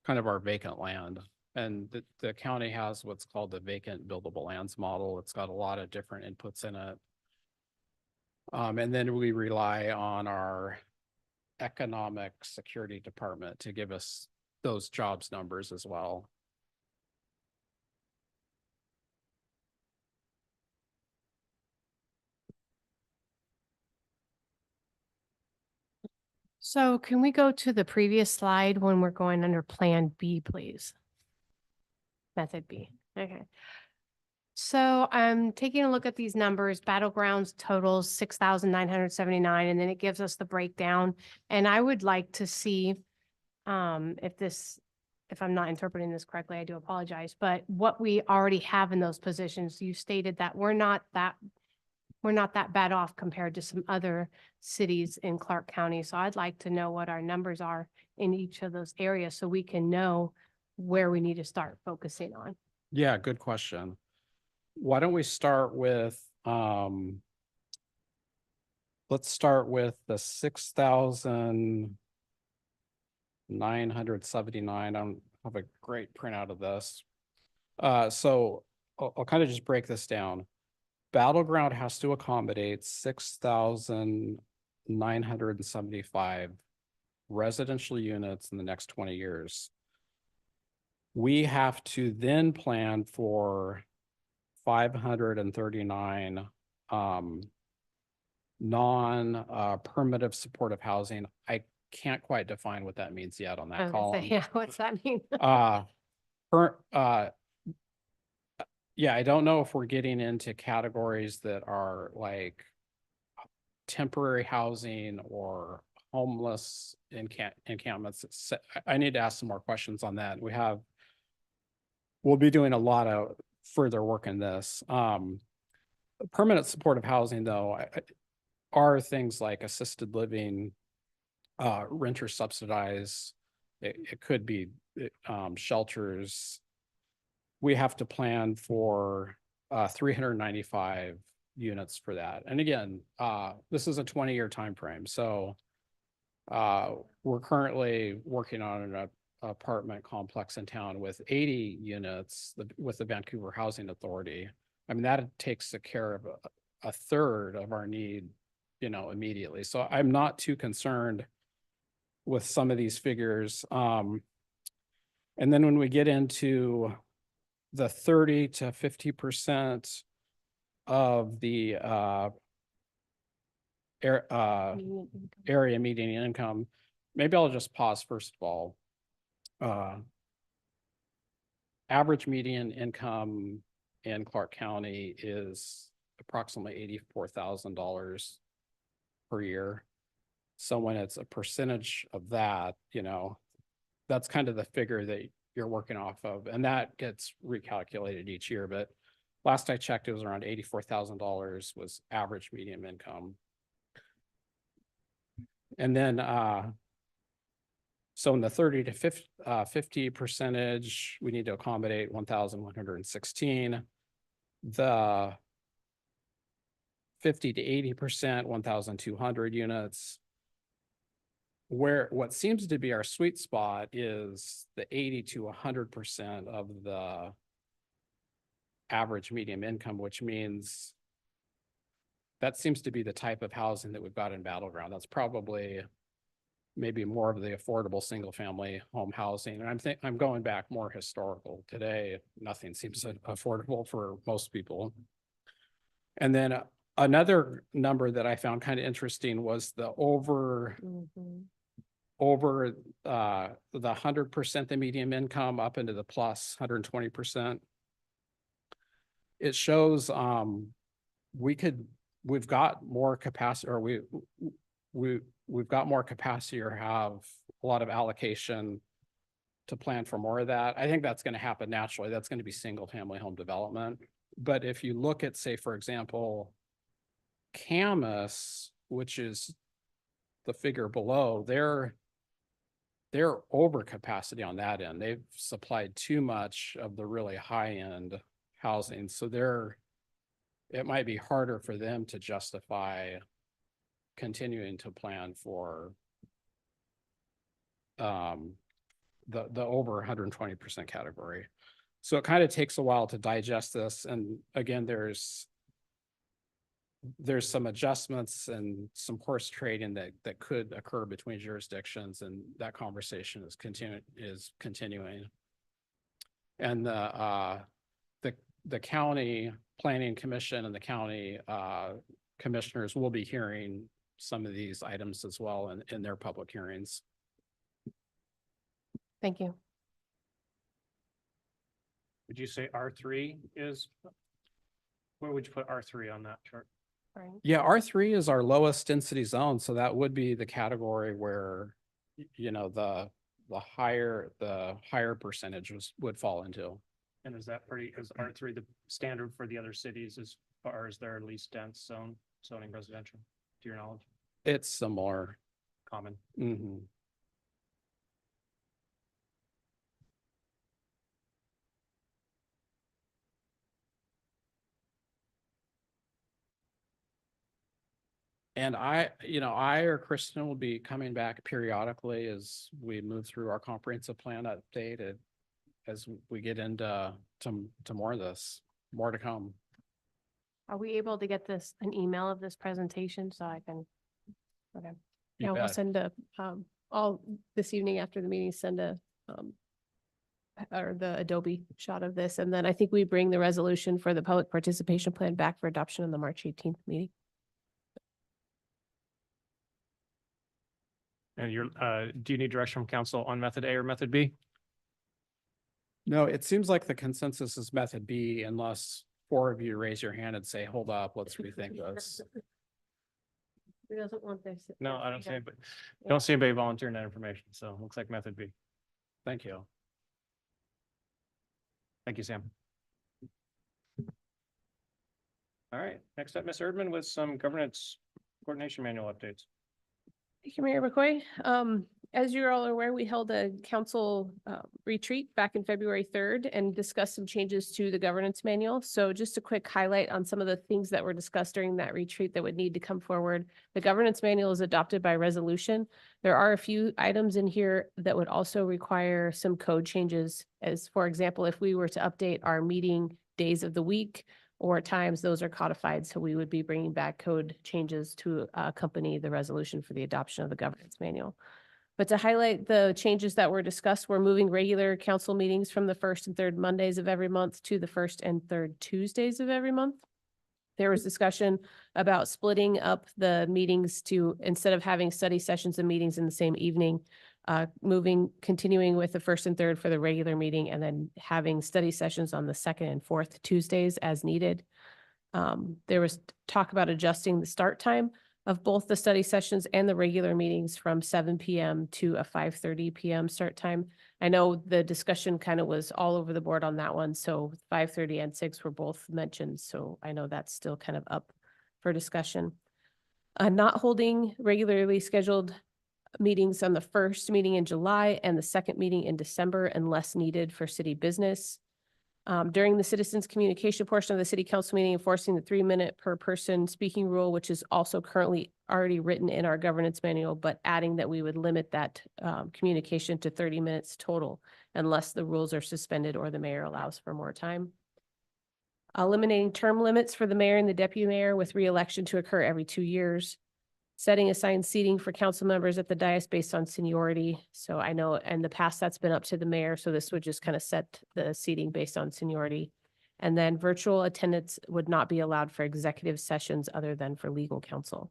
kind of our vacant land. And the county has what's called the vacant buildable lands model. It's got a lot of different inputs in it. And then we rely on our economic security department to give us those jobs numbers as well. So can we go to the previous slide when we're going under Plan B, please? Method B. Okay. So I'm taking a look at these numbers. Battlegrounds totals 6,979, and then it gives us the breakdown. And I would like to see if I'm not interpreting this correctly, I do apologize, but what we already have in those positions. You stated that we're not that bad off compared to some other cities in Clark County. So I'd like to know what our numbers are in each of those areas so we can know where we need to start focusing on. Yeah, good question. Why don't we start with, let's start with the 6,979. I don't have a great printout of this. So I'll kind of just break this down. Battleground has to accommodate 6,975 residential units in the next 20 years. We have to then plan for 539 non-permittive supportive housing. I can't quite define what that means yet on that column. Yeah, what's that mean? Yeah, I don't know if we're getting into categories that are like temporary housing or homeless encampments. I need to ask some more questions on that. We'll be doing a lot of further work in this. Permanent supportive housing, though, are things like assisted living, renter subsidized. It could be shelters. We have to plan for 395 units for that. And again, this is a 20-year time frame. So we're currently working on an apartment complex in town with 80 units with the Vancouver Housing Authority. I mean, that takes care of a third of our need, immediately. So I'm not too concerned with some of these figures. And then when we get into the 30 to 50% of the area median income, maybe I'll just pause first of all. Average median income in Clark County is approximately $84,000 per year. So when it's a percentage of that, that's kind of the figure that you're working off of, and that gets recalculated each year. But last I checked, it was around $84,000 was average median income. And then, so in the 30 to 50 percentage, we need to accommodate 1,116. The 50 to 80%, 1,200 units. What seems to be our sweet spot is the 80 to 100% of the average median income, which means that seems to be the type of housing that we've got in Battleground. That's probably maybe more of the affordable single family home housing. And I'm going back more historical. Today, nothing seems affordable for most people. And then another number that I found kind of interesting was the over the 100% the median income up into the plus 120%. It shows we've got more capacity, or we've got more capacity or have a lot of allocation to plan for more of that. I think that's going to happen naturally. That's going to be single family home development. But if you look at, say, for example, Camas, which is the figure below, they're over capacity on that end. They've supplied too much of the really high end housing. So it might be harder for them to justify continuing to plan for the over 120% category. So it kind of takes a while to digest this. And again, there's some adjustments and some horse trading that could occur between jurisdictions, and that conversation is continuing. And the county planning commission and the county commissioners will be hearing some of these items as well in their public hearings. Thank you. Would you say R3 is, where would you put R3 on that chart? Right. Yeah, R3 is our lowest density zone, so that would be the category where, you know, the higher percentage would fall into. And is R3 the standard for the other cities as far as their least dense zoning residential, to your knowledge? It's similar. Common. Mm-hmm. And I or Kristen will be coming back periodically as we move through our comprehensive plan update, as we get into more of this, more to come. Are we able to get an email of this presentation so I can? Okay. You Yeah, we'll bet. send all this evening after the meeting, send or the Adobe shot of this. And then I think we bring the resolution for the public participation plan back for adoption in the March 18th meeting. And do you need direction from council on method A or method B? No, it seems like the consensus is method B, unless 4 of you raise your hand and say, hold up, let's rethink this. Who doesn't want this? No, I don't see anybody, don't see anybody volunteering that information. So it looks like method B. Thank you. Thank you, Sam. All right, next up, Ms. Erdman with some governance coordination manual updates. Thank you, Mayor McCoy. As you're all aware, we held a council retreat back in February 3rd and discussed some changes to the governance manual. So just a quick highlight on some of the things that were discussed during that retreat that would need to come forward. The governance manual is adopted by resolution. There are a few items in here that would also require some code changes. As for example, if we were to update our meeting days of the week or times, those are codified. So we would be bringing back code changes to accompany the resolution for the adoption of the governance manual. But to highlight the changes that were discussed, we're moving regular council meetings from the 1st and 3rd Mondays of every month to the 1st and 3rd Tuesdays of every month. There was discussion about splitting up the meetings to, instead of having study sessions and meetings in the same evening, continuing with the 1st and 3rd for the regular meeting, and then having study sessions on the 2nd and 4th Tuesdays as needed. There was talk about adjusting the start time of both the study sessions and the regular meetings from 7 p.m. to a 5:30 p.m. start time. I know the discussion kind of was all over the board on that one. So 5:30 and 6 were both mentioned. So I know that's still kind of up for discussion. Not holding regularly scheduled meetings on the first meeting in July and the second meeting in December unless needed for city business. During the citizens communication portion of the city council meeting, enforcing the 3-minute per person speaking rule, which is also currently already written in our governance manual, but adding that we would limit that communication to 30 minutes total unless the rules are suspended or the mayor allows for more time. Eliminating term limits for the mayor and the deputy mayor with re-election to occur every 2 years. Setting assigned seating for council members at the dais based on seniority. So I know in the past that's been up to the mayor. So this would just kind of set the seating based on seniority. And then virtual attendance would not be allowed for executive sessions other than for legal counsel.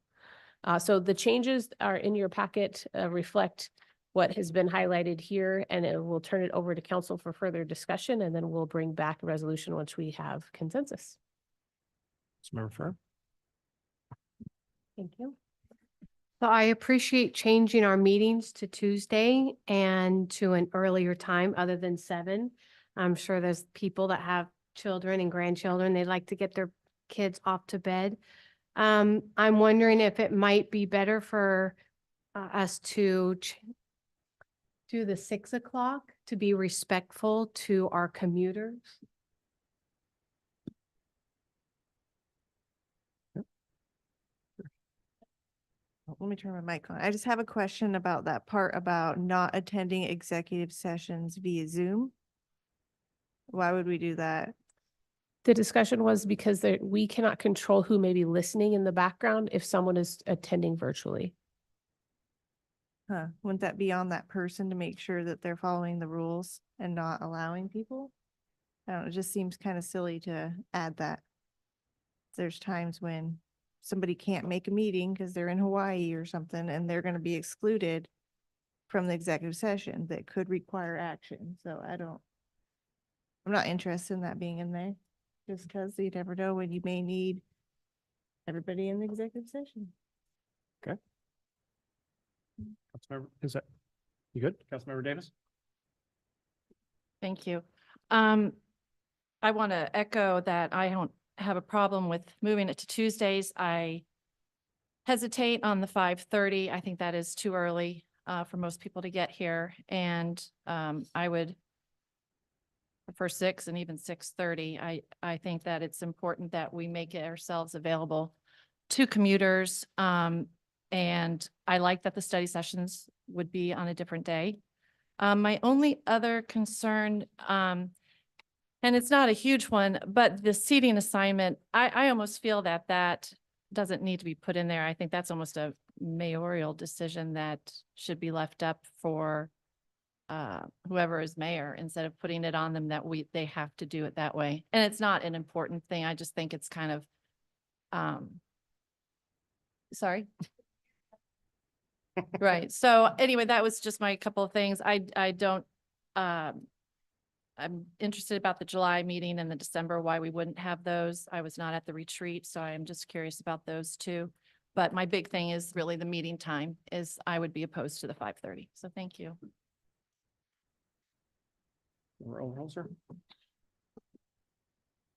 So the changes are in your packet, reflect what has been highlighted here, and it will turn it over to council for further discussion, and then we'll bring back a resolution once we have consensus. Councilmember Fer. Thank you. So I appreciate changing our meetings to Tuesday and to an earlier time other than 7. I'm sure there's people that have children and grandchildren. They'd like to get their kids off to bed. I'm wondering if it might be better for us to do the 6 o'clock to be respectful to our commuters. Let me turn my mic on. I just have a question about that part about not attending executive sessions via Zoom. Why would we do that? The discussion was because we cannot control who may be listening in the background if someone is attending virtually. Huh? Wouldn't that be on that person to make sure that they're following the rules and not allowing people? I don't know, it just seems kind of silly to add that. There's times when somebody can't make a meeting because they're in Hawaii or something, and they're going to be excluded from the executive session that could require action. So I'm not interested in that being in there, just because you never know when you may need everybody in the executive session. Okay. Councilmember, you good? Councilmember Davis? Thank you. I want to echo that I don't have a problem with moving it to Tuesdays. I hesitate on the 5:30. I think that is too early for most people to get here. And I would prefer 6 and even 6:30. I think that it's important that we make ourselves available to commuters. And I like that the study sessions would be on a different day. My only other concern, and it's not a huge one, but the seating assignment, I almost feel that doesn't need to be put in there. I think that's almost a mayoral decision that should be left up for whoever is mayor, instead of putting it on them that they have to do it that way. And it's not an important thing. I just think it's kind of, sorry. Right. So anyway, that was just my couple of things. I don't, I'm interested about the July meeting and the December, why we wouldn't have those. I was not at the retreat, so I am just curious about those too. But my big thing is really the meeting time is I would be opposed to the 5:30. So thank you. Overall, sir.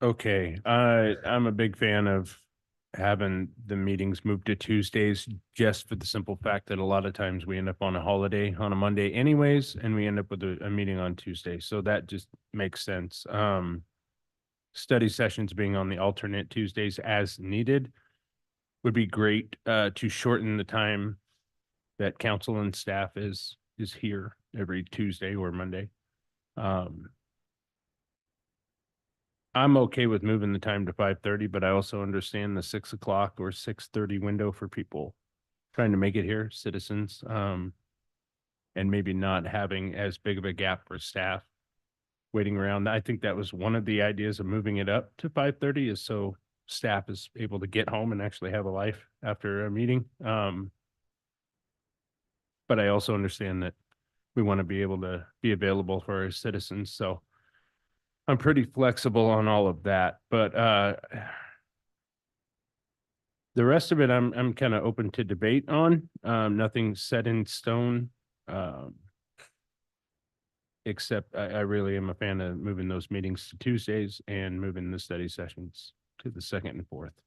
Okay, I'm a big fan of having the meetings moved to Tuesdays, just for the simple fact that a lot of times we end up on a holiday on a Monday anyways, and we end up with a meeting on Tuesday. So that just makes sense. Study sessions being on the alternate Tuesdays as needed would be great to shorten the time that council and staff is here every Tuesday or Monday. I'm okay with moving the time to 5:30, but I also understand the 6 o'clock or 6:30 window for people trying to make it here, citizens, and maybe not having as big of a gap for staff waiting around. I think that was one of the ideas of moving it up to 5:30, is so staff is able to get home and actually have a life after a meeting. But I also understand that we want to be able to be available for our citizens. So I'm pretty flexible on all of that, but the rest of it, I'm kind of open to debate on. Nothing set in stone, except I really am a fan of moving those meetings to Tuesdays and moving the study sessions to the 2nd and 4th.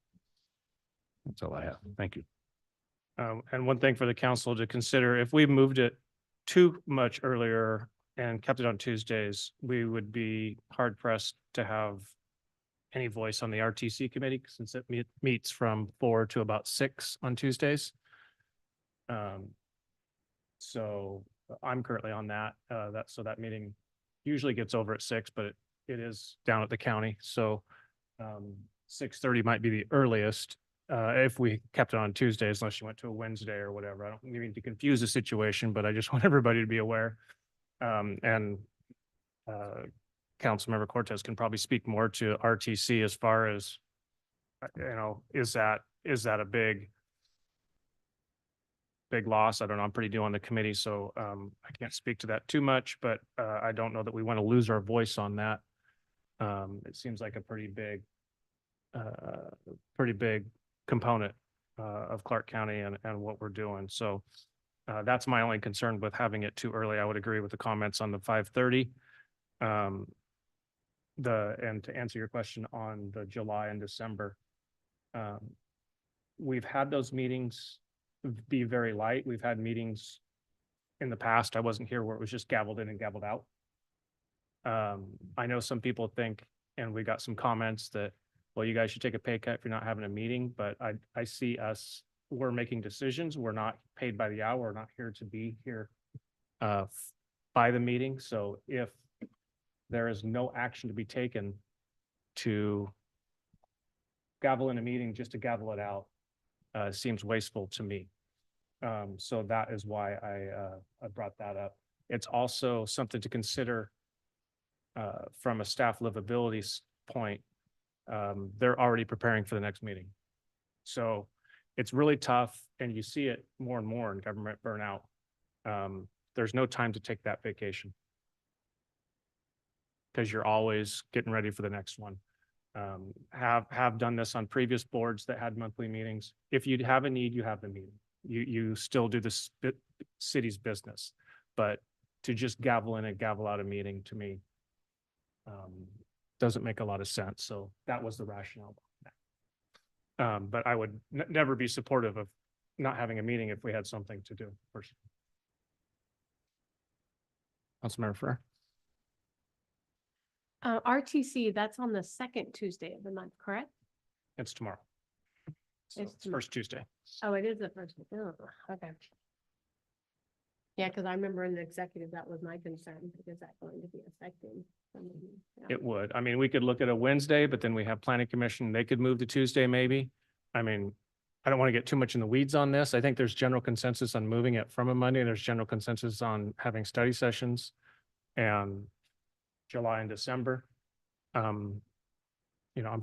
That's all I have. Thank you. And one thing for the council to consider, if we moved it too much earlier and kept it on Tuesdays, we would be hard pressed to have any voice on the RTC committee, since it meets from 4 to about 6 on Tuesdays. So I'm currently on that. So that meeting usually gets over at 6, but it is down at the county. So 6:30 might be the earliest if we kept it on Tuesdays, unless you went to a Wednesday or whatever. I don't mean to confuse the situation, but I just want everybody to be aware. Councilmember Cortez can probably speak more to RTC as far as, is that a big big loss. I don't know. I'm pretty new on the committee, so I can't speak to that too much, but I don't know that we want to lose our voice on that. It seems like a pretty big component of Clark County and what we're doing. So that's my only concern with having it too early. I would agree with the comments on the 5:30. And to answer your question on the July and December, we've had those meetings be very light. We've had meetings in the past. I wasn't here where it was just gavelled in and gavelled out. I know some people think, and we got some comments that, well, you guys should take a pay cut if you're not having a meeting, but I see us, we're making decisions. We're not paid by the hour. We're not here to be here by the meeting. So if there is no action to be taken to gavel in a meeting just to gavel it out, seems wasteful to me. So that is why I brought that up. It's also something to consider from a staff livability point. They're already preparing for the next meeting. So it's really tough, and you see it more and more in government burnout. There's no time to take that vacation because you're always getting ready for the next one. Have done this on previous boards that had monthly meetings. If you have a need, you have the meeting. You still do the city's business, but to just gavel in and gavel out a meeting, to me, doesn't make a lot of sense. So that was the rationale. But I would never be supportive of not having a meeting if we had something to do. Councilmember Ferrer. RTC, that's on the second Tuesday of the month, correct? It's tomorrow. So It's it's first Tuesday. Oh, it is the first. Oh, okay. Yeah, because I remember in the executive, that was my concern. Is that going to be affecting somebody? Yeah. It would. I mean, we could look at a Wednesday, but then we have planning commission. They could move to Tuesday, maybe. I mean, I don't want to get too much in the weeds on this. I think there's general consensus on moving it from a Monday. There's general consensus on having study sessions and July and December. I'm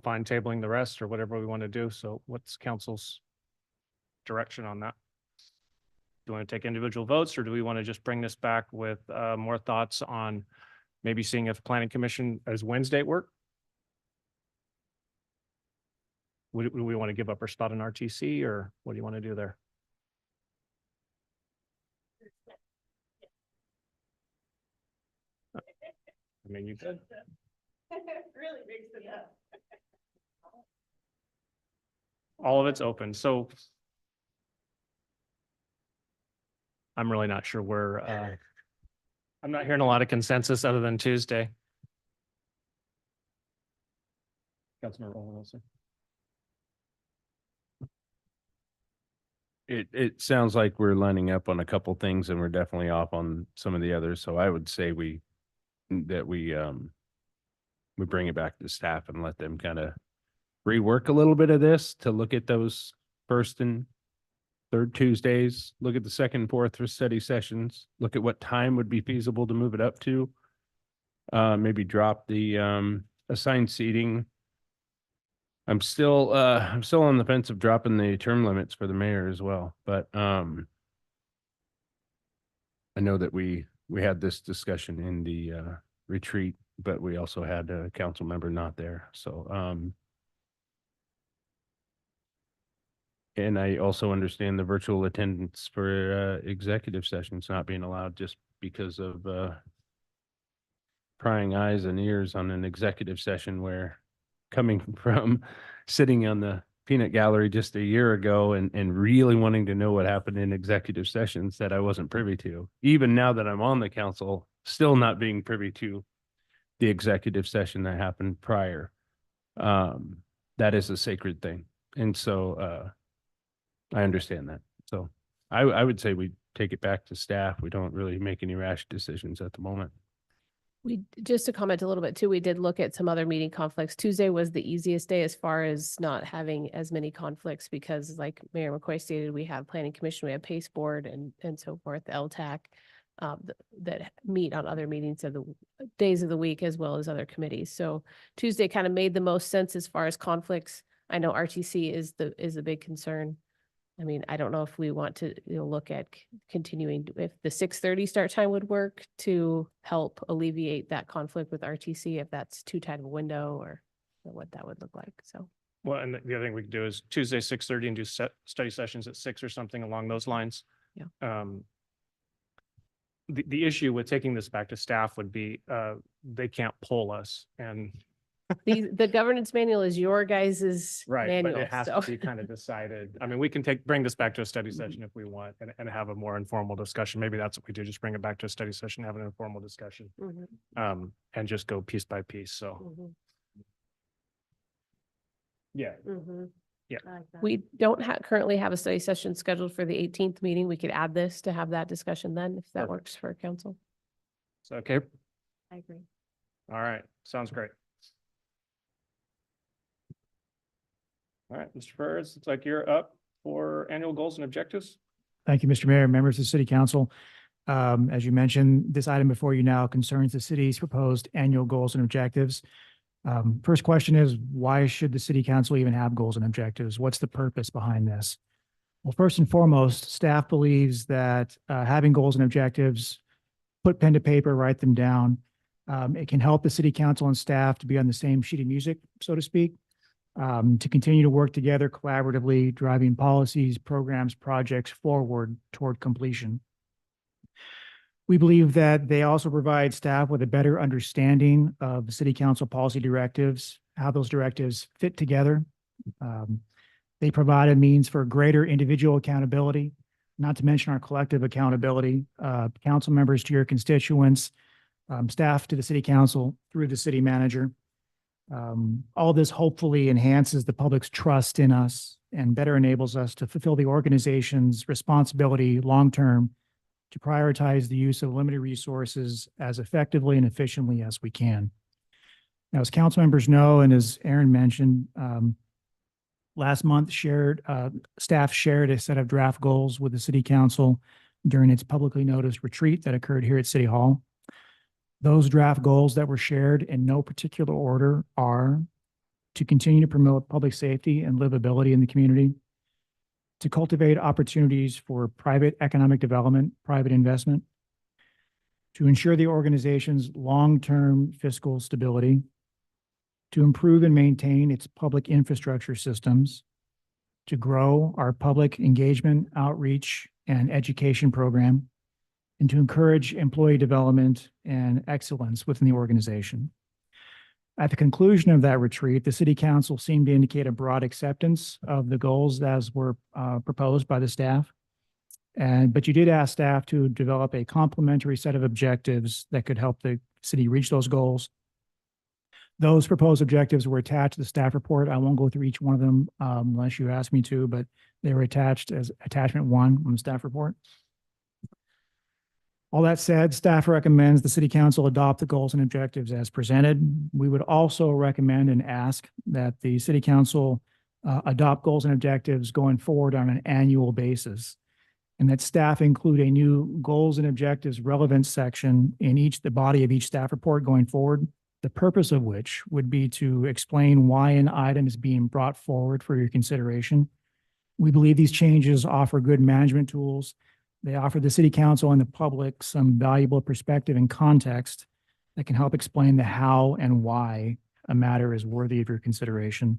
fine tabling the rest or whatever we want to do. So what's council's direction on that? Do we want to take individual votes, or do we want to just bring this back with more thoughts on maybe seeing if planning commission as Wednesday work? Would we want to give up our spot in RTC, or what do you want to do there? I mean, you could. Really mixed it up. All of it's open. So I'm really not sure where, I'm not hearing a lot of consensus other than Tuesday. Councilmember Olson. It sounds like we're lining up on a couple things and we're definitely off on some of the others. So I would say we bring it back to staff and let them kind of rework a little bit of this to look at those first and third Tuesdays, look at the second and fourth for study sessions, look at what time would be feasible to move it up to. Maybe drop the assigned seating. I'm still on the fence of dropping the term limits for the mayor as well, but I know that we had this discussion in the retreat, but we also had a council member not there. So and I also understand the virtual attendance for executive sessions not being allowed just because of prying eyes and ears on an executive session, where coming from sitting on the peanut gallery just a year ago and really wanting to know what happened in executive sessions that I wasn't privy to. Even now that I'm on the council, still not being privy to the executive session that happened prior. That is a sacred thing. And so I understand that. So I would say we take it back to staff. We don't really make any rash decisions at the moment. Just to comment a little bit too, we did look at some other meeting conflicts. Tuesday was the easiest day as far as not having as many conflicts because, like Mayor McCoy stated, we have planning commission, we have PACE board and so forth, LTAC, that meet on other meetings of the days of the week as well as other committees. So Tuesday kind of made the most sense as far as conflicts. I know RTC is the big concern. I mean, I don't know if we want to, look at continuing, if the 6:30 start time would work to help alleviate that conflict with RTC, if that's too tight of a window or what that would look like. So. Well, and the other thing we could do is Tuesday, 6:30 and do study sessions at 6 or something along those lines. Yeah. The issue with taking this back to staff would be, they can't pull us and. The governance manual is your guys's Right, manual. but it has so. to be kind of decided. I mean, we can bring this back to a study session if we want and have a more informal discussion. Maybe that's what we do, just bring it back to a study session, have an informal discussion. Mhm, And just go piece by piece. So, mhm, yeah. mhm. Yeah. We don't currently have a study session scheduled for the 18th meeting. We could add this to have that discussion then, if that Perfect. works for council. So, okay. I agree. All right. Sounds great. All right, Mr. Ferris, it's like you're up for annual goals and objectives. Thank you, Mr. Mayor, members of the City Council. As you mentioned, this item before you now concerns the city's proposed annual goals and objectives. First question is, why should the City Council even have goals and objectives? What's the purpose behind this? Well, first and foremost, staff believes that having goals and objectives, put pen to paper, write them down. It can help the City Council and staff to be on the same sheet of music, so to speak. To continue to work together collaboratively, driving policies, programs, projects forward toward completion. We believe that they also provide staff with a better understanding of the City Council policy directives, how those directives fit together. They provide a means for greater individual accountability, not to mention our collective accountability, council members to your constituents, staff to the City Council through the city manager. All this hopefully enhances the public's trust in us and better enables us to fulfill the organization's responsibility long-term to prioritize the use of limited resources as effectively and efficiently as we can. Now, as council members know, and as Aaron mentioned, last month staff shared a set of draft goals with the City Council during its publicly noticed retreat that occurred here at City Hall. Those draft goals that were shared in no particular order are to continue to promote public safety and livability in the community, to cultivate opportunities for private economic development, private investment, to ensure the organization's long-term fiscal stability, to improve and maintain its public infrastructure systems, to grow our public engagement, outreach, and education program, and to encourage employee development and excellence within the organization. At the conclusion of that retreat, the City Council seemed to indicate a broad acceptance of the goals as were proposed by the staff. But you did ask staff to develop a complementary set of objectives that could help the city reach those goals. Those proposed objectives were attached to the staff report. I won't go through each one of them unless you ask me to, but they were attached as attachment 1 on the staff report. All that said, staff recommends the City Council adopt the goals and objectives as presented. We would also recommend and ask that the City Council adopt goals and objectives going forward on an annual basis, and that staff include a new goals and objectives relevance section in the body of each staff report going forward, the purpose of which would be to explain why an item is being brought forward for your consideration. We believe these changes offer good management tools. They offer the City Council and the public some valuable perspective and context that can help explain the how and why a matter is worthy of your consideration.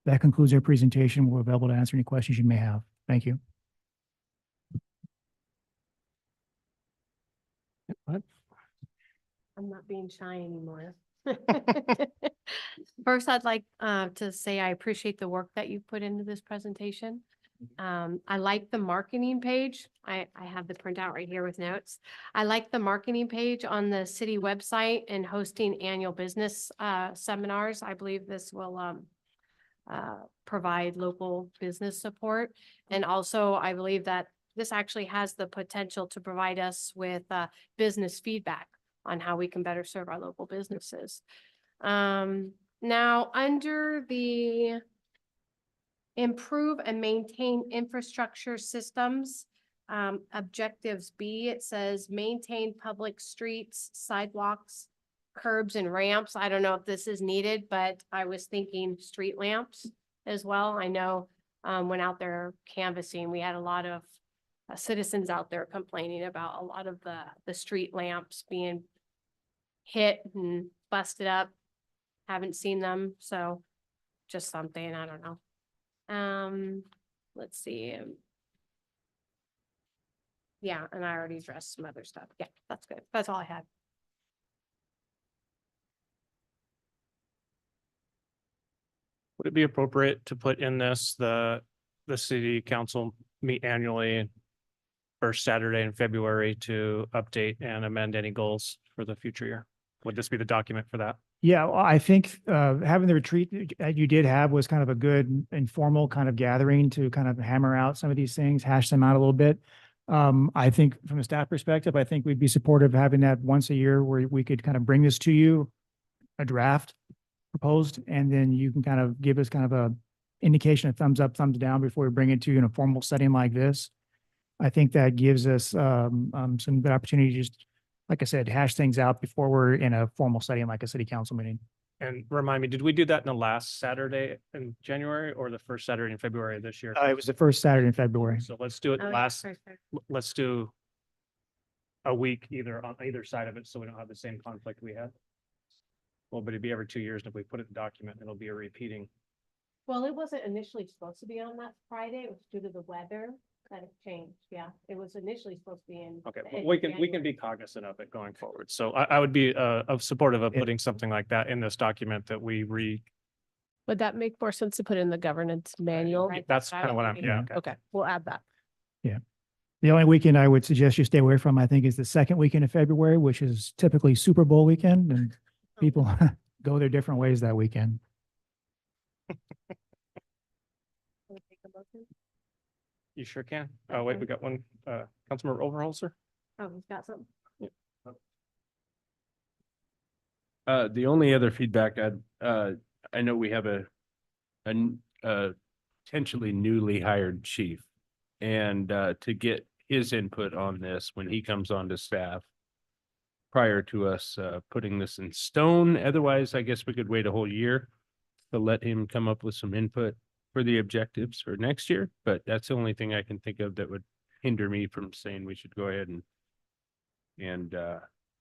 That concludes our presentation. We're available to answer any questions you may have. Thank you. I'm not being shy anymore. First, I'd like to say I appreciate the work that you've put into this presentation. I like the marketing page. I have the printout right here with notes. I like the marketing page on the city website and hosting annual business seminars. I believe this will provide local business support. And also, I believe that this actually has the potential to provide us with business feedback on how we can better serve our local businesses. Now, under the improve and maintain infrastructure systems, objectives B, it says maintain public streets, sidewalks, curbs and ramps. I don't know if this is needed, but I was thinking street lamps as well. I know went out there canvassing. We had a lot of citizens out there complaining about a lot of the street lamps being hit and busted up. Haven't seen them, so just something, I don't know. Let's see. Yeah, and I already addressed some other stuff. Yeah, that's good. That's all I had. Would it be appropriate to put in this, the city council meet annually first Saturday in February to update and amend any goals for the future year? Would this be the document for that? Yeah, well, I think having the retreat that you did have was kind of a good informal kind of gathering to kind of hammer out some of these things, hash them out a little bit. I think from a staff perspective, I think we'd be supportive of having that once a year where we could kind of bring this to you, a draft proposed, and then you can kind of give us kind of a indication of thumbs up, thumbs down before we bring it to you in a formal setting like this. I think that gives us some good opportunity to just, like I said, hash things out before we're in a formal setting like a city council meeting. And remind me, did we do that in the last Saturday in January or the first Saturday in February of this year? It was the first Saturday in February. So let's do it Oh, yeah, last, perfect. let's do a week either on either side of it, so we don't have the same conflict we had. Well, but it'd be every 2 years, and if we put it in the document, it'll be a repeating. Well, it wasn't initially supposed to be on that Friday. It was due to the weather that it changed. Yeah, it was initially supposed to be in. Okay, the but end we of can January. be cognizant of it going forward. So I would be of supportive of Yeah. putting something like that in this document that we Would that make more sense to put in the governance manual? Right, that's what I kind of was what I'm, thinking. yeah. Okay. Okay, we'll add that. The only weekend I would suggest you stay away from, I think, is the second weekend of February, which is typically Super Bowl weekend, and people go their different ways that weekend. Wanna take a motion? You sure can. Oh, wait, we got one, Councilmember Overholzer? Oh, he's got something. The only other feedback I know we have a potentially newly hired chief. And to get his input on this when he comes on to staff prior to us putting this in stone. Otherwise, I guess we could wait a whole year to let him come up with some input for the objectives for next year. But that's the only thing I can think of that would hinder me from saying we should go ahead and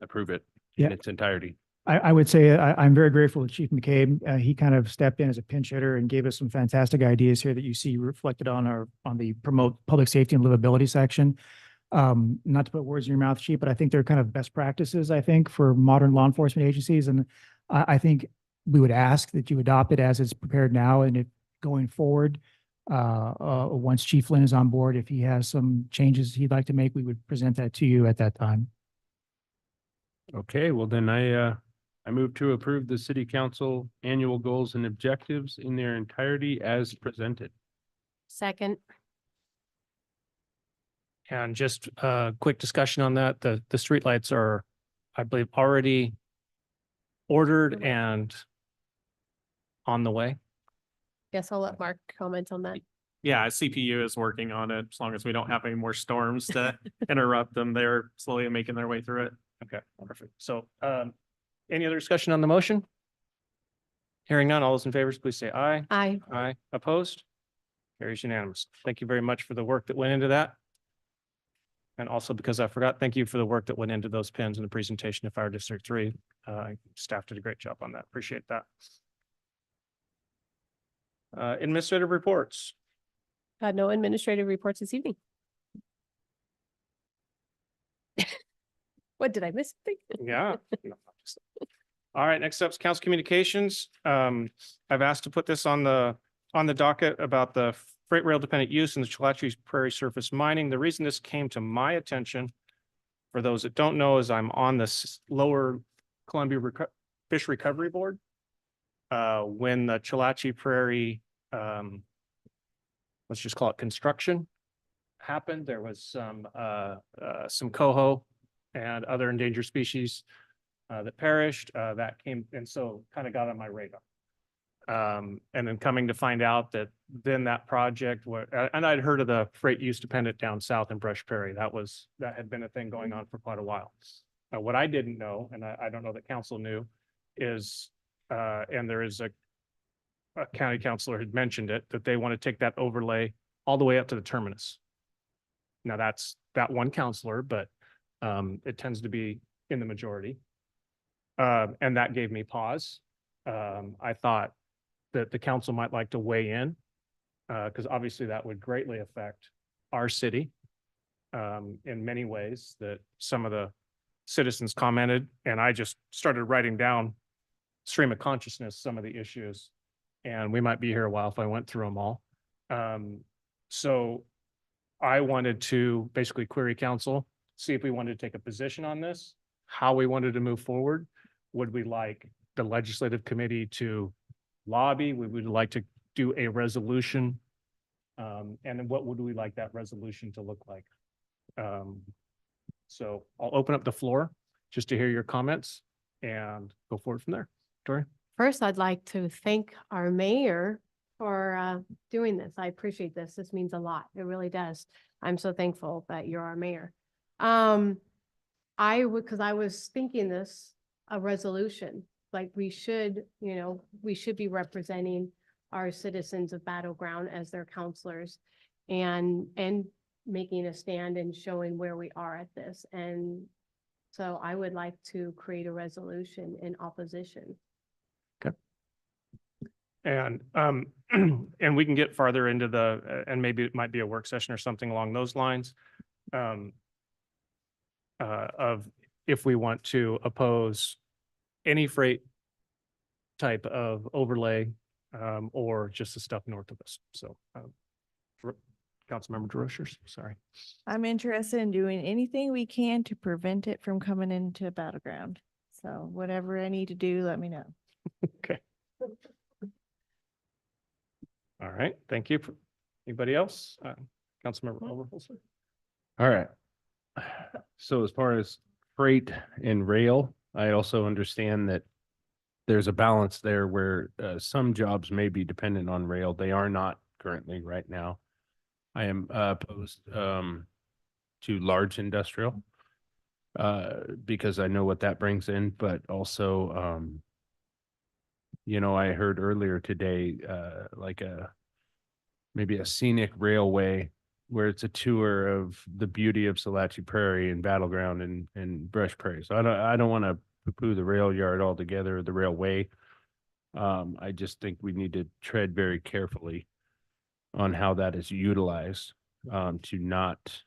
approve it in Yeah. its entirety. I would say I'm very grateful to Chief McCabe. He kind of stepped in as a pinch hitter and gave us some fantastic ideas here that you see reflected on the promote public safety and livability section. Not to put words in your mouth, Chief, but I think they're kind of best practices, I think, for modern law enforcement agencies. And I think we would ask that you adopt it as it's prepared now, and if going forward, once Chief Flynn is on board, if he has some changes he'd like to make, we would present that to you at that time. Okay, well then I move to approve the city council annual goals and objectives in their entirety as presented. Second. And just a quick discussion on that. The streetlights are, I believe, already ordered and on the way. Yes, I'll let Mark comment on that. Yeah, CPU is working on it. As long as we don't have any more storms to interrupt them, they're slowly making their way through it. Okay, perfect. So, any other discussion on the motion? Hearing none, all those in favor, please say aye. Aye. Aye. Opposed? Carries unanimous. Thank you very much for the work that went into that. And also, because I forgot, thank you for the work that went into those pins in the presentation of Fire District 3. Staff did a great job on that. Appreciate that. Administrative reports. No administrative reports this evening. What, did I miss something? Yeah. No, just- All right, next up is council communications. I've asked to put this on the docket about the freight rail dependent use in the Chalachi's Prairie surface mining. The reason this came to my attention, for those that don't know, is I'm on the Lower Columbia Fish Recovery Board. When the Chalachi Prairie, let's just call it construction, happened, there was some coho and other endangered species that perished, that came, and so kind of got on my radar. And then coming to find out that then that project, and I'd heard of the freight use dependent down south in Brush Prairie, that had been a thing going on for quite a while. What I didn't know, and I don't know that council knew, is, and there is a county councilor had mentioned it, that they want to take that overlay all the way up to the terminus. Now that's that one counselor, but it tends to be in the majority. And that gave me pause. I thought that the council might like to weigh in, because obviously that would greatly affect our city in many ways that some of the citizens commented, and I just started writing down stream of consciousness, some of the issues, and we might be here a while if I went through them all. So I wanted to basically query council, see if we wanted to take a position on this, how we wanted to move forward. Would we like the legislative committee to lobby? Would we like to do a resolution? And then what would we like that resolution to look like? So I'll open up the floor just to hear your comments and go forward from there. Tori? First, I'd like to thank our mayor for doing this. I appreciate this. This means a lot. It really does. I'm so thankful that you're our mayor. Because I was thinking this, a resolution, like we should, we should be representing our citizens of Battleground as their counselors and making a stand and showing where we are at this. And so I would like to create a resolution in opposition. Okay. And and we can get farther into the, and maybe it might be a work session or something along those lines. Of if we want to oppose any freight type of overlay or just the stuff north of us. So Councilmember DeRochers, sorry. I'm interested in doing anything we can to prevent it from coming into Battleground. So whatever I need to do, let me know. Okay. All right, thank you. Anybody else? Councilmember Overholser? All right. So as far as freight and rail, I also understand that there's a balance there where some jobs may be dependent on rail. They are not currently right now. I am opposed to large industrial because I know what that brings in, but also, I heard earlier today, like maybe a scenic railway where it's a tour of the beauty of Salachi Prairie and Battleground and Brush Prairie. So I don't want to poo-poo the rail yard altogether, or the railway. I just think we need to tread very carefully on how that is utilized to not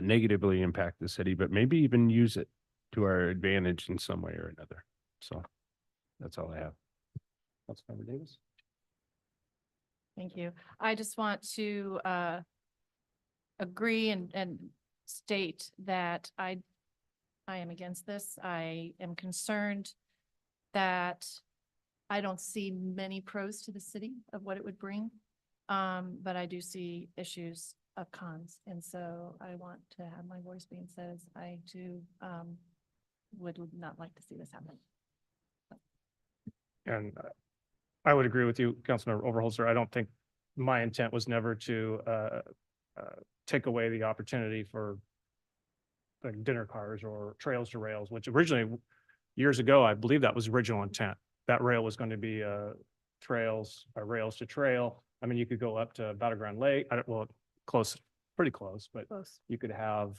negatively impact the city, but maybe even use it to our advantage in some way or another. So that's all I have. Councilmember Davis? Thank you. I just want to agree and state that I am against this. I am concerned that I don't see many pros to the city of what it would bring. But I do see issues of cons. And so I want to have my voice being said as I too would not like to see this happen. And I would agree with you, Councilmember Overholser. I don't think my intent was never to take away the opportunity for like dinner cars or trails to rails, which originally years ago, I believe that was original intent. That rail was going to be rails to trail. I mean, you could go up to Battleground Lake, close, pretty close, but Close. you could have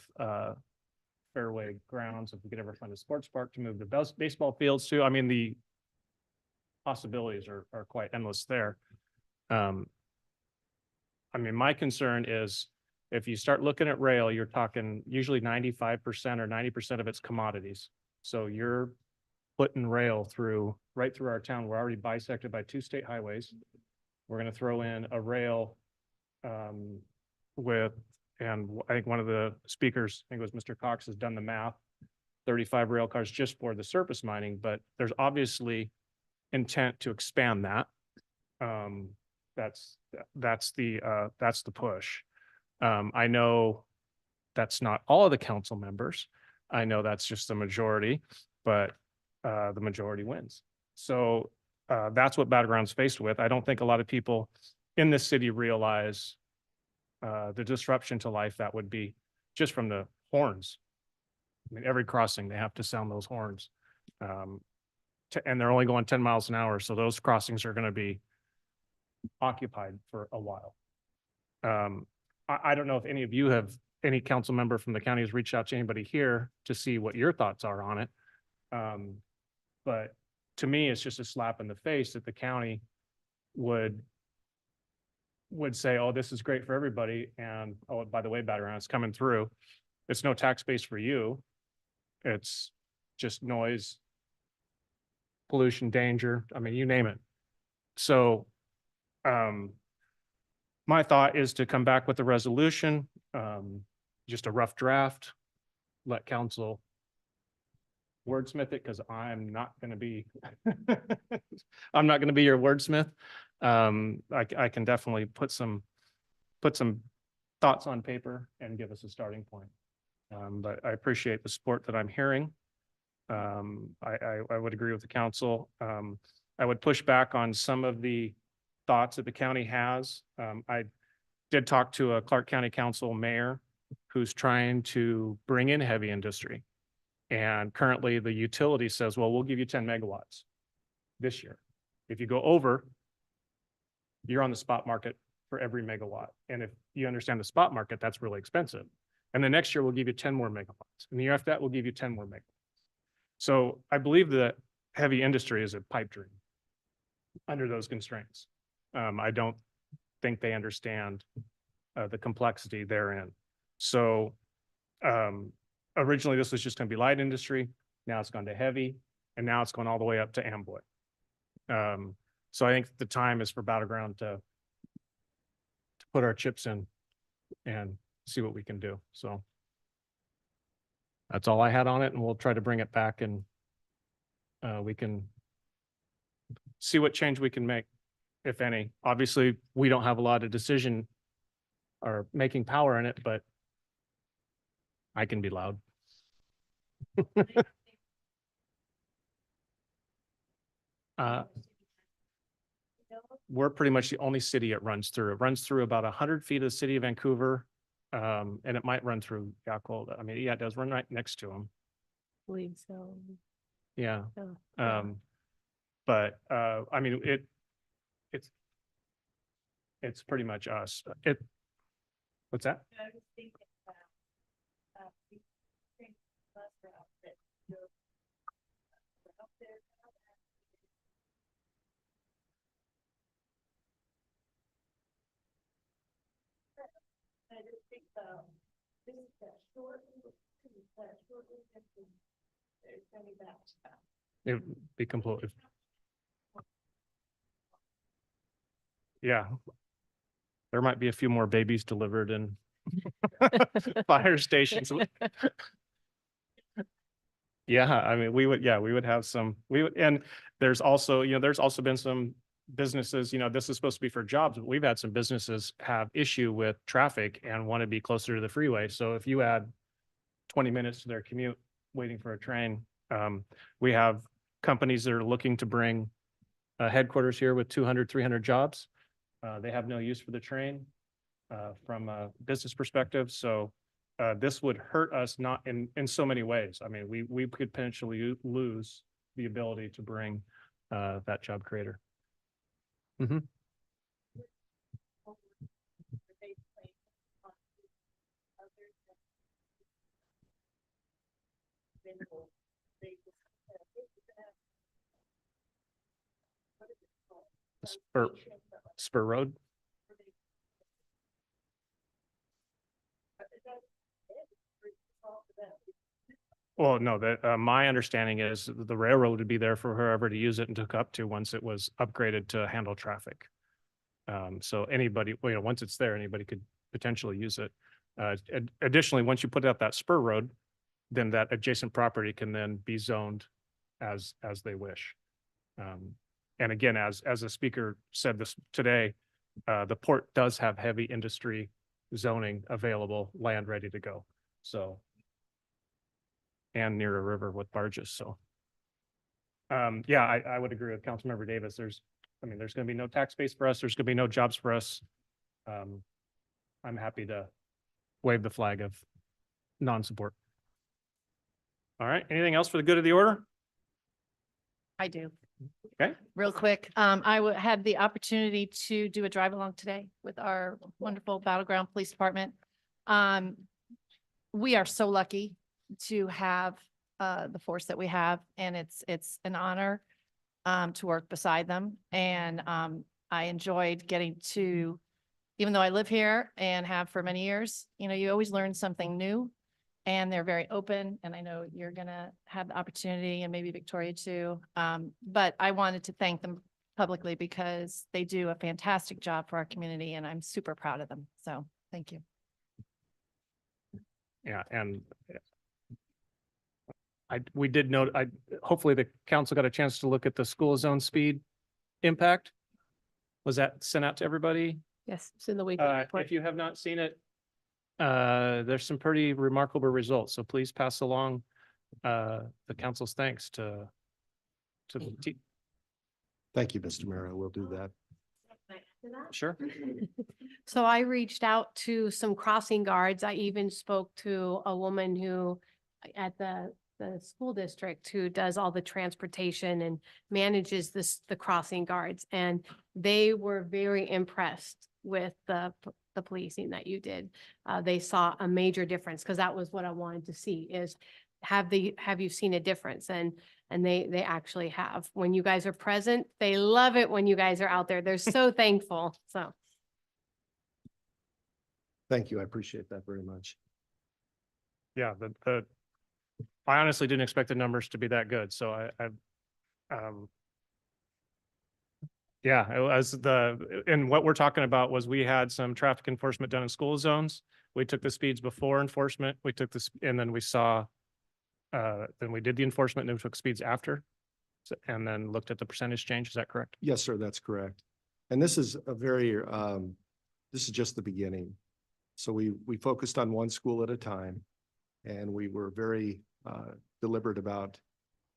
fairway grounds if we could ever find a sports park to move the baseball fields to. I mean, the possibilities are quite endless there. I mean, my concern is if you start looking at rail, you're talking usually 95% or 90% of it's commodities. So you're putting rail right through our town. We're already bisected by 2 state highways. We're going to throw in a rail and I think one of the speakers, I think it was Mr. Cox, has done the math, 35 rail cars just for the surface mining, but there's obviously intent to expand that. That's the push. I know that's not all of the council members. I know that's just the majority, but the majority wins. So that's what Battleground's faced with. I don't think a lot of people in this city realize the disruption to life that would be just from the horns. I mean, every crossing, they have to sound those horns. And they're only going 10 miles an hour. So those crossings are going to be occupied for a while. I don't know if any of you have, any council member from the county has reached out to anybody here to see what your thoughts are on it. But to me, it's just a slap in the face that the county would say, oh, this is great for everybody. And, oh, by the way, Battle Ground, it's coming through. It's no tax base for you. It's just noise, pollution, danger. I mean, you name it. So, my thought is to come back with a resolution, just a rough draft, let council wordsmith it, because I'm not going to be, I'm not going to be your wordsmith. I can definitely put some thoughts on paper and give us a starting point. But I appreciate the support that I'm hearing. I would agree with the council. I would push back on some of the thoughts that the county has. I did talk to a Clark County Council mayor who's trying to bring in heavy industry. And currently the utility says, well, we'll give you 10 megawatts this year. If you go over, you're on the spot market for every megawatt. And if you understand the spot market, that's really expensive. And the next year we'll give you 10 more megawatts. And the year after that, we'll give you 10 more megawatts. So I believe that heavy industry is a pipe dream under those constraints. I don't think they understand the complexity therein. So originally this was just going to be light industry. Now it's gone to heavy, and now it's going all the way up to Amboy. So I think the time is for Battle Ground to put our chips in and see what we can do. So that's all I had on it, and we'll try to bring it back, and we can see what change we can make, if any. Obviously, we don't have a lot of decision or making power in it, but I can be loud. We're pretty much the only city it runs through. It runs through about 100 feet of the city of Vancouver. And it might run through Yakult. I mean, yeah, it does run right next to them. Believe so. Yeah. So, yeah. But I mean, it's pretty much us. What's that? It'd be completely. Yeah. There might be a few more babies delivered in fire stations. Yeah, I mean, we would have some, and there's also, there's also been some businesses, this is supposed to be for jobs, but we've had some businesses have issue with traffic and want to be closer to the freeway. So if you add 20 minutes to their commute waiting for a train, we have companies that are looking to bring headquarters here with 200, 300 jobs. They have no use for the train from a business perspective. So this would hurt us not in so many ways. I mean, we could potentially lose the ability to bring that job creator. Mm-hmm. Spur Road. Well, no, my understanding is the railroad would be there for whoever to use it and took up to once it was upgraded to handle traffic. So anybody, once it's there, anybody could potentially use it. Additionally, once you put out that spur road, then that adjacent property can then be zoned as they wish. And again, as the speaker said this today, the port does have heavy industry zoning available, land ready to go. So, and near a river with barges. So, yeah, I would agree with Councilmember Davis. There's going to be no tax base for us. There's going to be no jobs for us. I'm happy to wave the flag of non-support. All right. Anything else for the good of the order? I do. Okay. Real quick, had the opportunity to do a drive along today with our wonderful Battleground Police Department. We are so lucky to have the force that we have, and it's an honor to work beside them. And I enjoyed getting to, even though I live here and have for many years, you always learn something new. And they're very open, and I know you're gonna have the opportunity, and maybe Victoria too. But I wanted to thank them publicly because they do a fantastic job for our community, and I'm super proud of them. So thank you. Yeah, and we did note, hopefully the council got a chance to look at the school zone speed impact. Was that sent out to everybody? Yes, it's in the weekly report. If you have not seen it, there's some pretty remarkable results, so please pass along the council's thanks to the team. Thank you, Mr. Mayor. I will do that. Sure. So I reached out to some crossing guards. I even spoke to a woman who at the school district who does all the transportation and manages the crossing guards. And they were very impressed with the policing that you did. They saw a major difference, because that was what I wanted to see is have you seen a difference? And they actually have. When you guys are present, they love it when you guys are out there. They're so thankful. So. Thank you. I appreciate that very much. Yeah, I honestly didn't expect the numbers to be that good, so yeah, it was and what we're talking about was we had some traffic enforcement done in school zones. We took the speeds before enforcement, we took this, and then we saw, then we did the enforcement and then we took speeds after. And then looked at the percentage change, is that correct? Yes, sir, that's correct. And this is a very, this is just the beginning. So we focused on one school at a time, and we were very deliberate about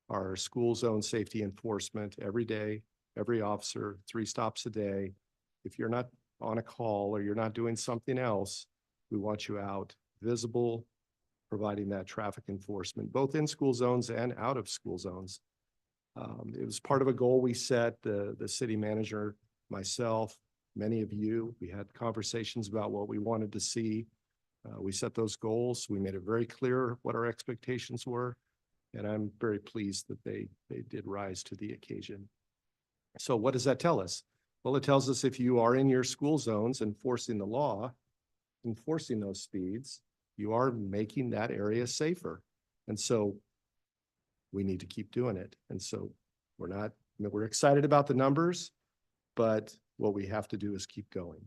our school zone safety enforcement every day, every officer, 3 stops a day. If you're not on a call or you're not doing something else, we want you out, visible, providing that traffic enforcement, both in school zones and out of school zones. It was part of a goal we set, the city manager, myself, many of you. We had conversations about what we wanted to see. We set those goals. We made it very clear what our expectations were, and I'm very pleased that they did rise to the occasion. So what does that tell us? Well, it tells us if you are in your school zones enforcing the law, enforcing those speeds, you are making that area safer. And so we need to keep doing it. And so we're excited about the numbers, but what we have to do is keep going.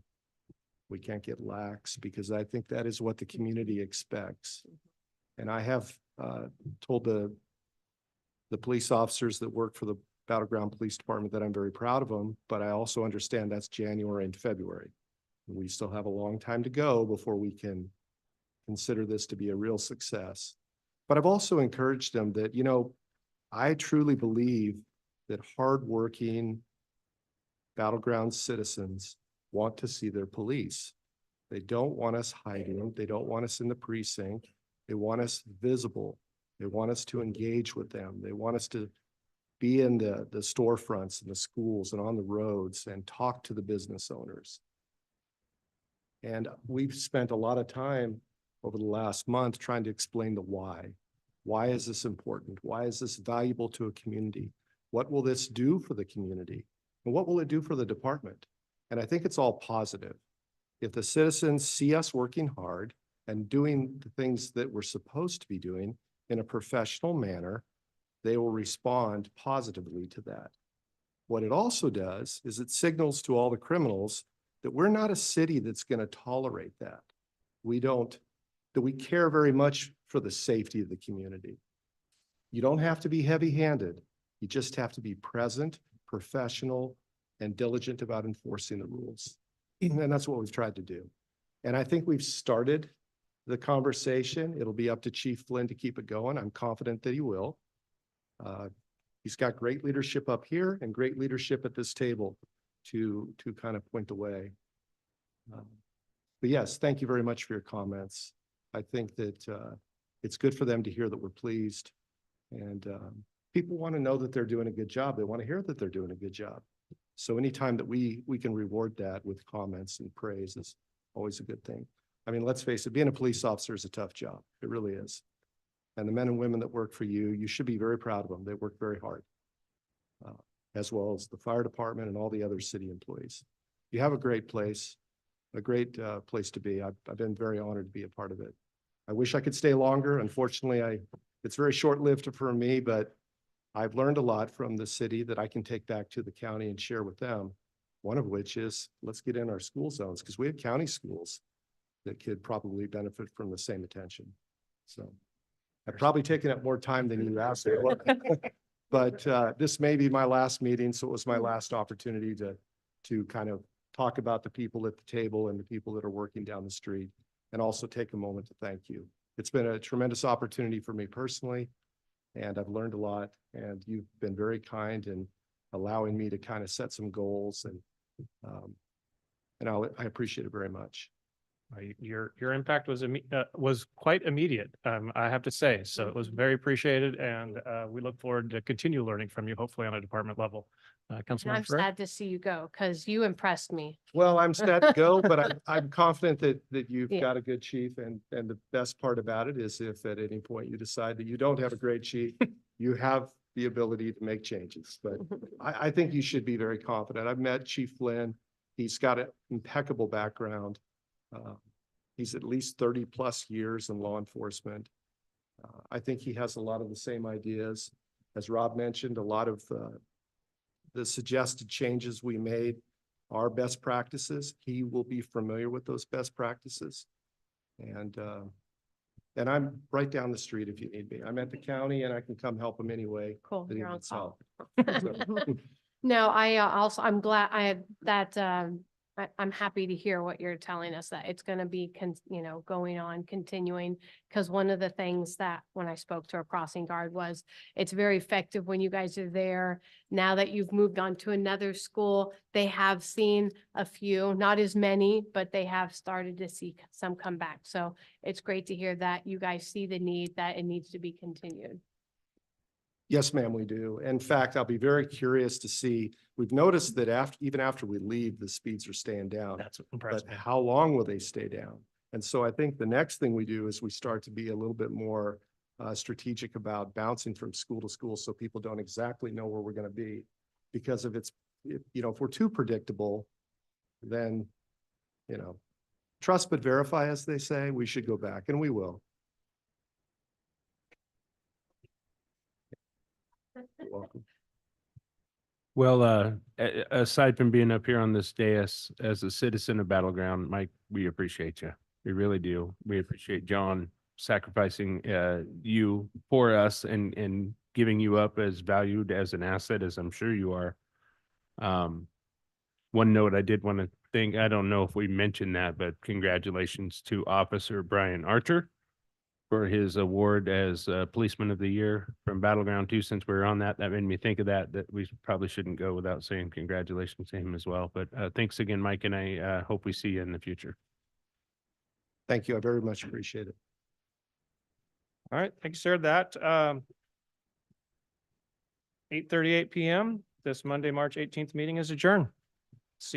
We can't get lax, because I think that is what the community expects. And I have told the police officers that work for the Battleground Police Department that I'm very proud of them, but I also understand that's January and February. We still have a long time to go before we can consider this to be a real success. But I've also encouraged them that, I truly believe that hardworking Battleground citizens want to see their police. They don't want us hiding. They don't want us in the precinct. They want us visible. They want us to engage with them. They want us to be in the storefronts and the schools and on the roads and talk to the business owners. And we've spent a lot of time over the last month trying to explain the why. Why is this important? Why is this valuable to a community? What will this do for the community? And what will it do for the department? And I think it's all positive. If the citizens see us working hard and doing the things that we're supposed to be doing in a professional manner, they will respond positively to that. What it also does is it signals to all the criminals that we're not a city that's going to tolerate that. That we care very much for the safety of the community. You don't have to be heavy-handed. You just have to be present, professional, and diligent about enforcing the rules. And that's what we've tried to do. And I think we've started the conversation. It'll be up to Chief Flynn to keep it going. I'm confident that he will. He's got great leadership up here and great leadership at this table to kind of point the way. But yes, thank you very much for your comments. I think that it's good for them to hear that we're pleased. And people want to know that they're doing a good job. They want to hear that they're doing a good job. So anytime that we can reward that with comments and praise is always a good thing. I mean, let's face it, being a police officer is a tough job. It really is. And the men and women that work for you, you should be very proud of them. They work very hard, as well as the fire department and all the other city employees. You have a great place, a great place to be. I've been very honored to be a part of it. I wish I could stay longer. Unfortunately, it's very short-lived for me, but I've learned a lot from the city that I can take back to the county and share with them. One of which is, let's get in our school zones, because we have county schools that could probably benefit from the same attention. So I've probably taken up more time than you asked. But this may be my last meeting, so it was my last opportunity to kind of talk about the people at the table and the people that are working down the street, and also take a moment to thank you. It's been a tremendous opportunity for me personally, and I've learned a lot, and you've been very kind in allowing me to kind of set some goals, and I appreciate it very much. Your impact was quite immediate, I have to say. So it was very appreciated, and we look forward to continue learning from you, hopefully on a department level. And Councilmember I'm Ferrer? sad to see you go because you impressed me. Well, I'm sad to go, but I'm confident that you've Yeah. got a good chief, and the best part about it is if at any point you decide that you don't have a great chief, you have the ability to make changes. But I think you should be very confident. I've met Chief Flynn. He's got an impeccable background. He's at least 30+ years in law enforcement. I think he has a lot of the same ideas. As Rob mentioned, a lot of the suggested changes we made are best practices. He will be familiar with those best practices. And I'm right down the street if you need me. I'm at the county and I can come help him anyway. Cool. that he You're on needs call. help. No, I also, I'm glad I'm happy to hear what you're telling us, that it's going to be, going on, continuing. Because one of the things that when I spoke to our crossing guard was, it's very effective when you guys are there. Now that you've moved on to another school, they have seen a few, not as many, but they have started to see some come back. So it's great to hear that you guys see the need, that it needs to be continued. Yes, ma'am, we do. In fact, I'll be very curious to see, we've noticed that even after we leave, the speeds are staying down. That's what impressed But me. how long will they stay down? And so I think the next thing we do is we start to be a little bit more strategic about bouncing from school to school, so people don't exactly know where we're going to be. Because if we're too predictable, then, trust but verify, as they say, we should go back, and we will. You're welcome. Well, aside from being up here on this dais as a citizen of Battleground, Mike, we appreciate you. We really do. We appreciate John sacrificing you for us and giving you up as valued as an asset, as I'm sure you are. One note I did want to think, I don't know if we mentioned that, but congratulations to Officer Brian Archer for his award as Policeman of the Year from Battleground 2. Since we're on that made me think of that we probably shouldn't go without saying congratulations to him as well. But thanks again, Mike, and I hope we see you in the future. Thank you. I very much appreciate it. All right, thank you, sir. That 8:38 p.m. This Monday, March 18th meeting is adjourned. See you.